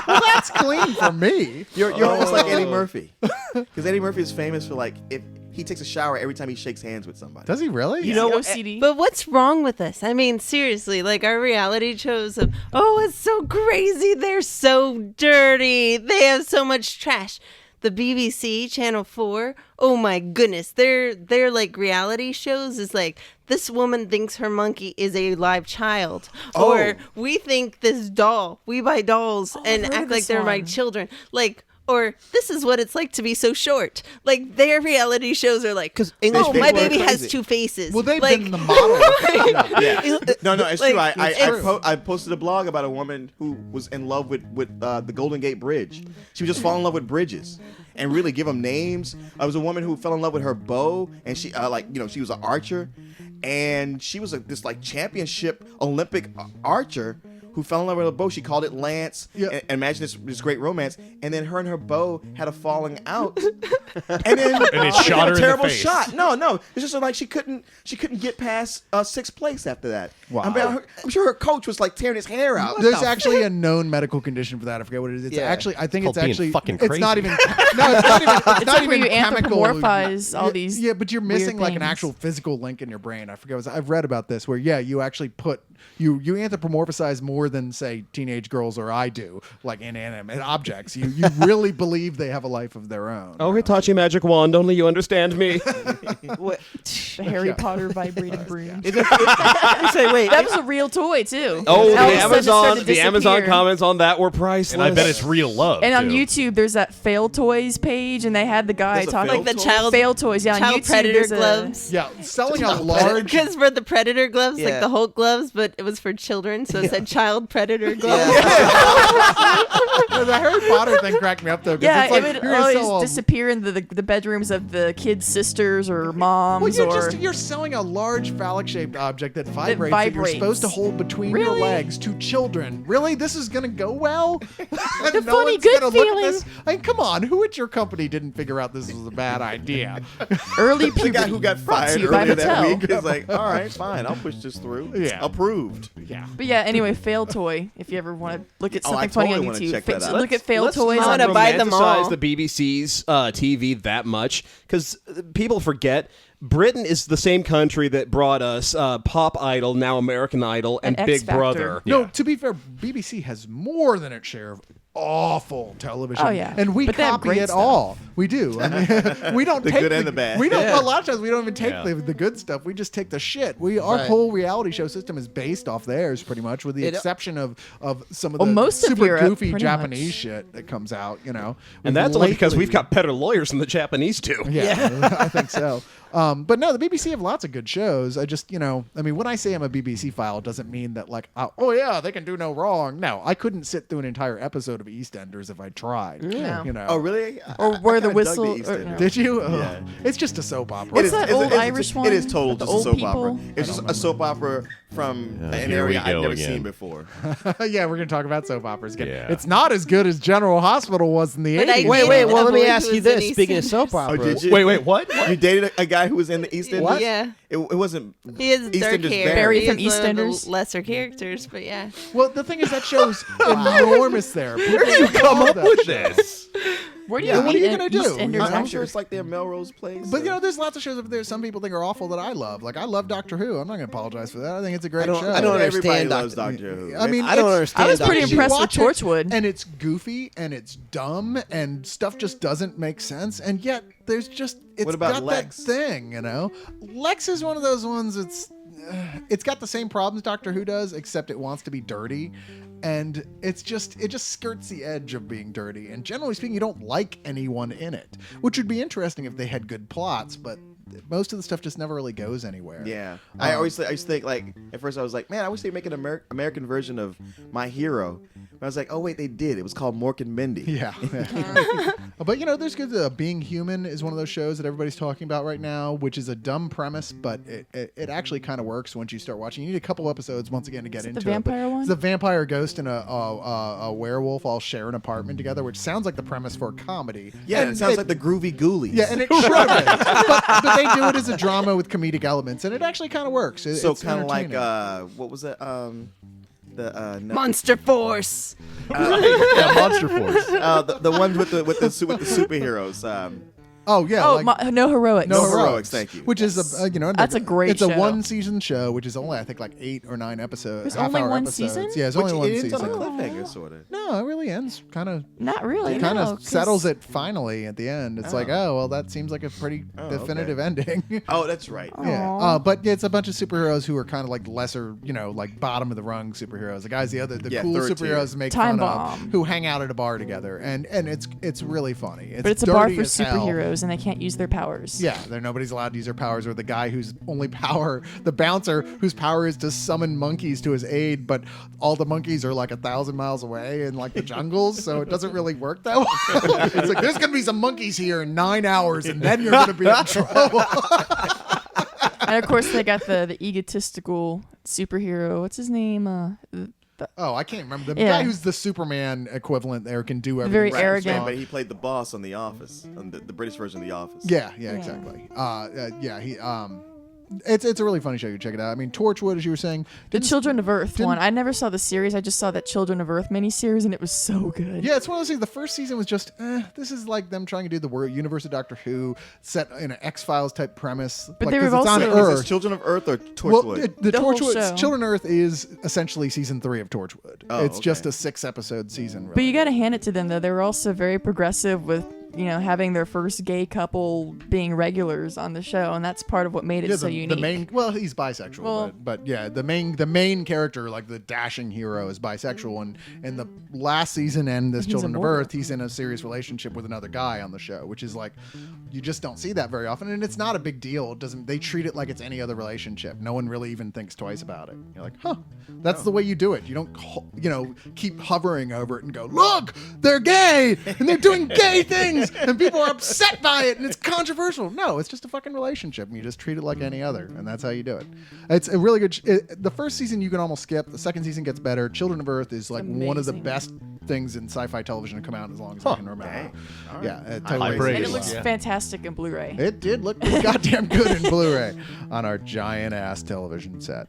Well, that's clean for me. You're almost like Eddie Murphy, because Eddie Murphy is famous for like if he takes a shower every time he shakes hands with somebody. Does he really? You know what? OCD. But what's wrong with us? I mean, seriously, like our reality shows of, oh, it's so crazy. They're so dirty. They have so much trash. The BBC, Channel 4, oh my goodness. Their like reality shows is like, this woman thinks her monkey is a live child. Or we think this doll, we buy dolls and I've heard act of like this they're my one. children. Like, or this is what it's like to be so short. Like their reality shows are like, 'Cause English oh, my people are baby has crazy. 2 faces. Well, they've like, been the model. Yeah. No, it's Like, true. it's- I posted a blog about a woman who was in love with the Golden Gate Bridge. She would just fall in love with bridges and really give them names. I was a woman who fell in love with her bow, and she she was an archer, and she was this like championship Olympic archer who fell in love with a bow. She called it Lance. Yeah. And imagine this great romance. And then her and her bow had a falling out. And then And it she shot had her in a the terrible face. shot. No. It's just like she couldn't get past 6th place after that. Wow. I'm sure her coach was like tearing his hair out. There's actually a known medical condition for that. I forget what it is. It's Yeah. actually, I think Called it's being actually, fucking it's not crazy. even, no, it's not even, it's not like where even you chemical. anthropomorphize all Yeah, these Yeah, but you're missing weird like an things. actual physical link in your brain. I forget. I've read about this where, yeah, you actually you anthropomorphize more than say teenage girls or I do, like inanimate objects. You really believe they have a life of their own. Oh, Hitachi magic wand. Only you understand me. What? The Harry Potter vibrating broom. Is it, I say, wait. That was a real toy too. Oh, All the of a sudden it started Amazon, to the Amazon disappear. comments on that were priceless. and I bet it's real love. And on too. YouTube, there's that fail toys page, and they had the guy There's a talking fail like the toys? child fail toys. Yeah, on child YouTube, predator there's a- gloves. Yeah, selling a large. Because for the predator gloves, Yeah. like the Hulk gloves, but it was for children, so it said child predator gloves. The Harry Potter thing cracked me up though. 'cause Yeah, it's like, it would you're gonna always sell a- disappear in the bedrooms of the kids' sisters or moms Well, or. you're selling a large phallic-shaped object that vibrates, that you're vibrates. supposed to hold between your Really? legs to children. Really, this is gonna go well? The no funny, one's good gonna look at feeling. this. I mean, come on, who at your company didn't figure out this was a bad idea? Early The guy who got Brought to fired you by earlier that Mattel. week is like, all right, fine, I'll push this through. It's Yeah. approved. Yeah. But yeah, anyway, fail toy. If you ever want to look at Oh, I something funny totally on wanna YouTube, check that so out. look at fail Let's toys not on. I wanna buy them all. romanticize the BBC's TV that much because people forget Britain is the same country that brought us Pop Idol, now American Idol, and And Big X Factor. Brother. No, to be fair, BBC has more than its share of awful television. Oh, yeah. And we But they have copy great it stuff. all. We do. I mean, we don't The take good and the bad. We don't. Yeah. A lot of times we don't even take Yeah. the good stuff. We just take the shit. Our Right. whole reality show system is based off theirs, pretty much, with the It- exception of some of Well, the most of super Europe, goofy pretty Japanese much. shit that comes out. You know, And that's only because lately- we've got better lawyers than the Japanese do. Yeah, I think so. But no, the BBC have lots of good shows. I just, I mean, when I say I'm a BBC file, it doesn't mean that like, oh yeah, they can do no wrong. No, I couldn't sit through an entire episode of EastEnders if I tried. No. You know. Oh, really? Or where the kinda dug whistle- East or End. no. Did you? Oh, Yeah. It's just a soap opera. What's It is- that it's- old it's- Irish one? It is total With the just a old soap people? opera. It's just a soap opera from an Here we area I've go never again. seen before. Yeah, we're gonna talk about soap operas again. Yeah. It's not as good as General Hospital was in the But I 80s. Wait, did wait. Well, let me avoid ask who you was in this. Speaking of EastEnders. soap opera, did you? Wait, what? You dated a guy who was in the EastEnders? What? Yeah. It wasn't. He has dark EastEnders hair. Barry He from is one of the EastEnders? lesser characters, but yeah. Well, the thing is that show's enormous there. Where Where do you come up with this? Where do Yeah, you what are meet you an gonna do? EastEnders I'm actor? sure it's like their Melrose Place. But there's lots of shows up there. Some people think are awful that I love. Like I love Doctor Who. I'm not gonna apologize for that. I think it's a great show. I don't Everybody understand loves Doctor- Doctor Who. I mean, I don't it's- understand I was pretty Doctor Who. impressed with watch it, Torchwood. and it's goofy and it's dumb and stuff just doesn't make sense. And yet there's just it's What about got Lex? that thing, Lex is one of those ones. It's got the same problems Doctor Who does, except it wants to be dirty. And it just skirts the edge of being dirty. And generally speaking, you don't like anyone in it, which would be interesting if they had good plots. But most of the stuff just never really goes anywhere. Yeah, I used to think like at first I was like, man, I wish they'd make an American version of My Hero. But I was like, oh wait, they did. It was called Mork and Mindy. Yeah. But there's good. Being Human is one of those shows that everybody's talking about right now, which is a dumb premise, but it actually kind of works once you start watching. You need a couple episodes once again to get into the vampire it. one? It's a vampire ghost and a werewolf all share an apartment together, which sounds like the premise for a comedy. Yeah, and it sounds like the Groovy Ghoulies. Yeah, and it should have. But they do it as a drama with comedic elements, and it actually kind of works. so It's kind of like entertaining. what was it? Monster Force. Yeah, Monster Force. The one with the superheroes. Oh yeah. Oh, like, No Heroics. No Heroics, thank you. Which is That's a great It's a show. one season show, which is only I think like 8 or 9 episodes. There's only half-hour one episodes. season? Yeah, it's Which only one it ends season. on a cliffhanger, sort of. No, it really ends kind of Not really. kind no, of 'cause settles it finally at the end. It's like, oh well, that seems like a pretty Oh, definitive ending. Oh, that's right. Yeah, Aw. but it's a bunch of superheroes who are kind of like lesser, like bottom of the rung superheroes. The guys, the Yeah, cool third tier. superheroes make Time fun Bomb. of, who hang out at a bar together, and it's really funny. But it's a bar dirty for as hell. superheroes, and they can't use their powers. Yeah, nobody's allowed to use their powers, or the guy whose only power, the bouncer whose power is to summon monkeys to his aid, but all the monkeys are like 1,000 miles away in like the jungles, so it doesn't really work that way. It's like there's gonna be some monkeys here in 9 hours, and then you're gonna be in trouble. And of course, they got the egotistical superhero. What's his name? Oh, I can't remember the Yeah. guy who's the Superman equivalent there can do everything. Very right. arrogant. But he played the boss on The Office, on the British version of The Office. Yeah, exactly. Yeah, he it's a really funny show. You check it out. I mean, Torchwood, as you were saying, The didn't- Children of Earth didn't- one. I never saw the series. I just saw that Children of Earth miniseries, and it was so good. Yeah, it's one of those things. The first season was just, this is like them trying to do the universe of Doctor Who set in an X-Files type premise. But like, they were 'cause it's on also- Is Earth. this Children of Earth or Torchwood? Well, the The whole Torchwood, show. Children of Earth is essentially season 3 of Torchwood. Oh, It's okay. just a 6-episode season. Really. But you got to hand it to them, though. They were also very progressive with, having their first gay couple being regulars on the show, and that's part of what made it Yeah, so the unique. main, well, he's bisexual, Well- but yeah, the main character, like the dashing hero, is bisexual, and in the last season and this He's Children of immortal. Earth, he's in a serious relationship with another guy on the show, which is like, you just don't see that very often, and it's not a big deal. It doesn't. They treat it like it's any other relationship. No one really even thinks twice about it. You're like, huh, that's the way you do it. You don't, keep hovering over it and go, look, they're gay and they're doing gay things, and people are upset by it, and it's controversial. No, it's just a fucking relationship, and you just treat it like any other, and that's how you do it. It's a really good. The first season you can almost skip. The second season gets better. Children of Earth is like one of the amazing. best things in sci-fi television to come out as long as I can remember. Dang. All right. Yeah, it High totally praise. and it is. looks Yeah. fantastic in Blu-ray. It did look goddamn good in Blu-ray on our giant ass television set.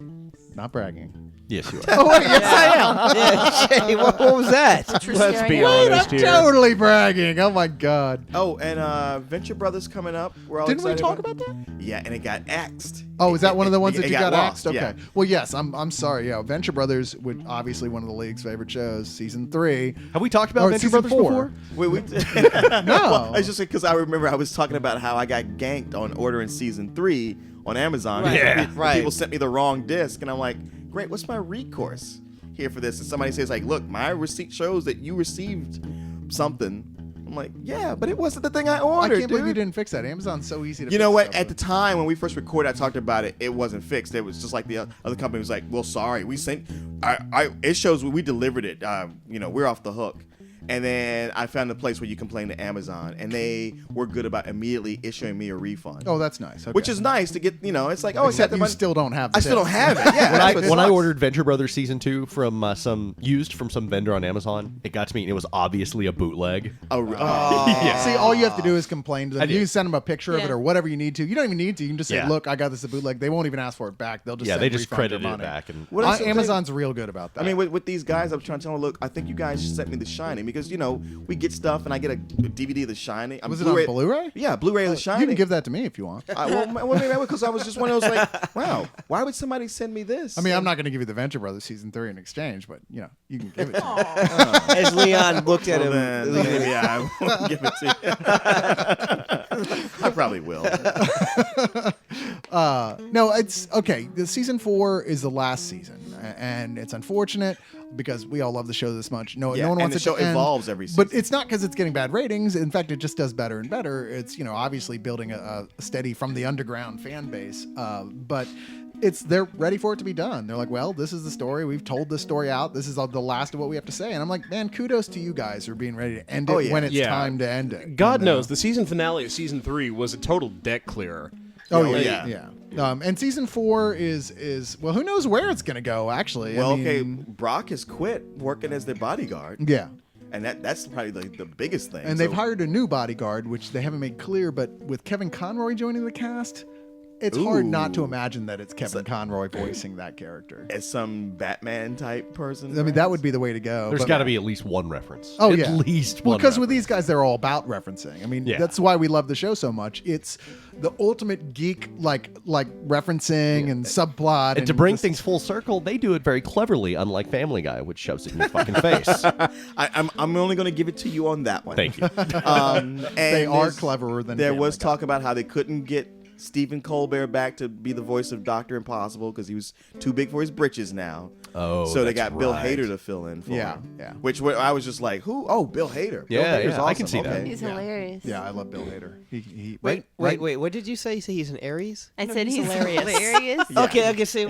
Not bragging. Yes, you are. Oh wait, yes I am. Yeah, Jay, what was that? Let's scaring be it. honest I'm here. totally bragging. Oh my god. Oh, and Venture Brothers coming up. We're all Didn't we excited talk about about that? Yeah, and it got axed. Oh, is that one of the ones that It you got lost, axed? Okay. yeah. Well, yes. I'm sorry. Yeah, Venture Brothers, would obviously one of the league's favorite shows, season 3. Have we talked about Or Venture season Brothers 4. before? We No. Well, it's just because I remember I was talking about how I got ganked on ordering season 3 on Amazon. Right. Yeah. Right. People sent me the wrong disc, and I'm like, great, what's my recourse here for this? And somebody says, like, look, my receipt shows that you received something. I'm like, yeah, but it wasn't the thing I I ordered, can't believe you dude. didn't fix that. Amazon's so easy to You know fix what? stuff At the with. time when we first recorded, I talked about it. It wasn't fixed. It was just like the other company was like, "Well, sorry, we sent. It shows we delivered it. We're off the hook." And then I found a place where you complain to Amazon, and they were good about immediately issuing me a refund. Oh, that's nice. Okay. which is nice to get. It's like, oh, Except the you money. still don't have the I still don't disc. have it. Yeah, When that's what I sucks. ordered Venture Brothers season 2 from some vendor on Amazon, it got to me and it was obviously a bootleg. See, all you have to do is complain to them. I did. You can send them a picture of it Yeah. or whatever you need to. You don't even need to. You can just say, Yeah. "Look, I got this at bootleg." They won't even ask for it back. They'll just Yeah, send they just refund your credited it money. back. And What else- Amazon's real good about that. I mean, with these guys, I was trying to tell them, look, I think you guys sent me The Shining because we get stuff, and I get a DVD of The Shining. was it on Blu-ray? Yeah, Blu-ray of The Shining. You can give that to me if you want. Maybe because I was just one of those like, wow, why would somebody send me this? I mean, I'm not going to give you the Venture Brothers season 3 in exchange, but you can give it to me. As Leon looked at Well, him, then, maybe I won't give it to you. I probably will. No, it's okay. The season 4 is the last season, and it's unfortunate because we all love the show this much. No Yeah, one and wants the it show to end. evolves every But season. it's not because it's getting bad ratings. In fact, it just does better and better. It's obviously building a steady from the underground fan base. But they're ready for it to be done. They're like, well, this is the story. We've told this story out. This is the last of what we have to say. And I'm like, man, kudos to you guys for being ready to end it Oh, yeah. when it's Yeah. time to end it. God And, knows the season finale of season 3 was a total deck clearer. Oh Oh, yeah, yeah. yeah. And season 4 is well, who knows where it's gonna go? Actually, Well, I mean, okay, Brock has quit working as their bodyguard, yeah. and that's probably the biggest thing. And they've So- hired a new bodyguard, which they haven't made clear. But with Kevin Conroy joining the cast, it's hard not to Ooh. imagine that it's Kevin Conroy voicing that character. as some Batman type person. I mean, that would be the way to go. there's but- got to be at least one reference. Oh at yeah, least well, one. because with reference. these guys, they're all about referencing. I mean, Yeah. that's why we love the show so much. It's the ultimate geek like referencing and subplot. And to bring just- things full circle, they do it very cleverly, unlike Family Guy, which shoves it in your fucking face. I'm only going to give it to you on that one. Thank you. And They are there's- cleverer than There Family was Guy. talk about how they couldn't get Stephen Colbert back to be the voice of Dr. Impossible because he was too big for his britches now. Oh, so they that's got Bill right. Hader to fill in for Yeah, him. yeah. Which I was just like, who? Oh, Bill Hader. Bill Yeah, Hader's yeah, I can see that. Okay. He's Yeah. hilarious. Yeah, I love Bill Hader. He wait, right- wait. What did you say? You say he's an Aries? I said he's he's hilarious. hilarious. Okay, I was gonna say.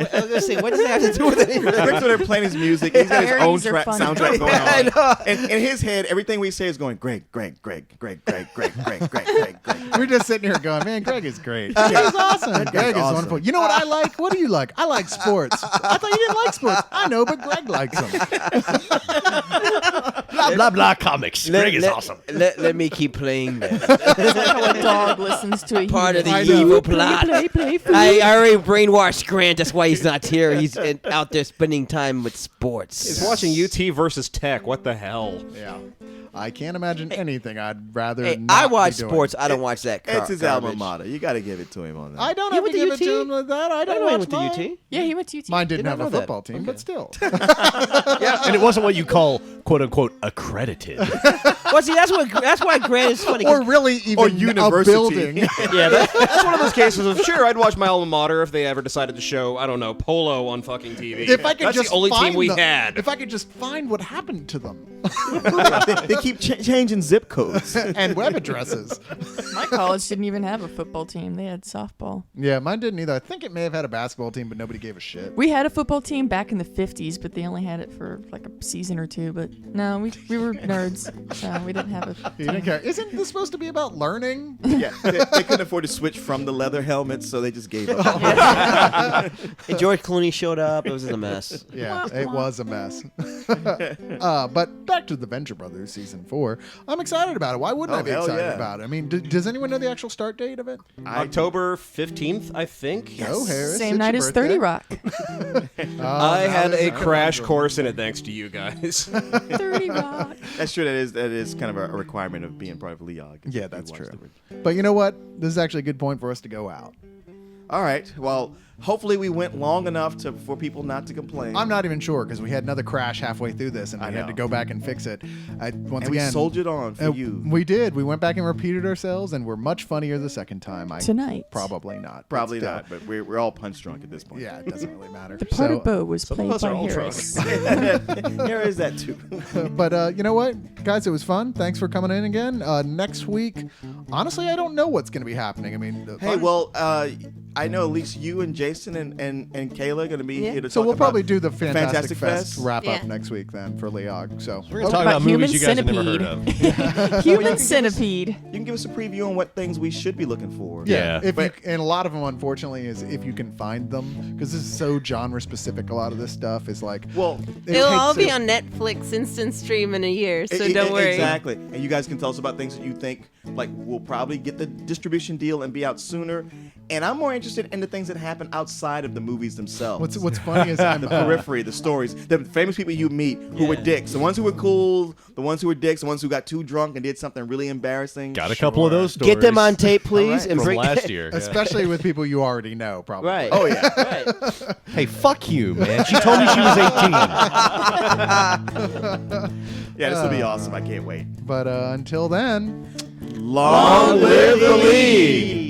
What does that have to do with anything? Rick's when they're playing his music. He's got his own Aries are funny. soundtrack going I on. know. And in his head, everything we say is going, Greg. We're just sitting here going, man, Greg is great. Greg is awesome. Greg is awesome. wonderful. You know what I like? What do you like? I like sports. I thought you didn't like sports. I know, but Greg likes them. Blah blah blah. Comics. Greg is awesome. Let me keep playing that. It's like how a dog listens to a Part of the human. evil Play, plot. play, I already brainwashed Grant. That's why he's not here. He's out there spending time with sports. He's watching UT versus Tech. What the hell? Yeah. I can't imagine anything I'd rather Hey, not I be watch doing. sports. I don't watch that. It's his garbage. alma mater. You got to give it to him on that. I don't He have to went to give it to UT? him like that. I I don't know he watch went to mine. UT. Yeah, he went to UT. Mine didn't Did have not a know that. football team, but still. And it wasn't what you call "quote unquote" accredited. Well, see, that's why Grant is funny. 'cause or really even Or a university. building. Yeah, that's one of those cases of sure, I'd watch my alma mater if they ever decided to show, I don't know, polo on fucking TV. If I could that's just the only find team we them- had. If I could just find what happened to them they keep changing zip codes. and web addresses. My college didn't even have a football team. They had softball. Yeah, mine didn't either. I think it may have had a basketball team, but nobody gave a shit. We had a football team back in the 50s, but they only had it for like a season or two. But no, we were nerds, so we didn't have a You didn't care. Isn't this supposed to be about learning? Yeah, they couldn't afford to switch from the leather helmets, so they just gave up. and George Clooney showed up. It was just a mess. Yeah, it was a mess. But back to the Venture Brothers season season 4. I'm excited about it. Why wouldn't Oh, I be hell excited yeah. about it? I mean, does anyone know the actual start date of it? October 15th, I think. Go, Harris. Same it's night your as birthday. 30 Rock. I had now a this- crash course in it thanks to you guys. 30 Rock. That's true. That is kind of a requirement of being part of Leog. Yeah, that's true. But you know what? This is actually a good point for us to go out. All right. Well, hopefully we went long enough for people not to complain. I'm not even sure because we had another crash halfway through this, and we I had know. to go back and fix it. Once and we again, soldiered on for you. We did. We went back and repeated ourselves, and we're much funnier the second time. Tonight. Probably not. but Probably still. not, but we're all punch drunk at this point. Yeah, it doesn't really matter. The part So, of Bo was some of played us by are all Harris. There is that too. but you know what, guys, it was fun. Thanks for coming in again. Next week, honestly, I don't know what's going to be happening. I mean, Hey, well, I know at least you and Jason and Kayla are going to be here to so talk we'll about probably do the Fantastic Fest Fest. wrap up Yeah. next week then for Leog. So We're gonna talk about Human movies you guys have never heard Centipede. of. Human Centipede. You can give us a preview on what things we should be looking for. yeah, Yeah. if you, But- and a lot of them, unfortunately, is if you can find them because this is so genre specific. A lot of this stuff is like, Well, It'll all be on. on Netflix instant stream in a year, so don't worry. Exactly. And you guys can tell us about things that you think like will probably get the distribution deal and be out sooner. And I'm more interested in the things that happen outside of the movies themselves. What's funny is I'm, the periphery, the stories, the famous people you meet who were dicks, the ones who were cool, the ones who were dicks, the ones who got too drunk and did something really embarrassing. Got a couple of those stories. Get them on tape, please, All right. and from bring. last year. yeah. especially with people you already know, probably. Right. Oh yeah. Right. Hey, fuck you, man. She told me she was 18. Yeah, this will be awesome. I can't wait. But until then. Long live the league.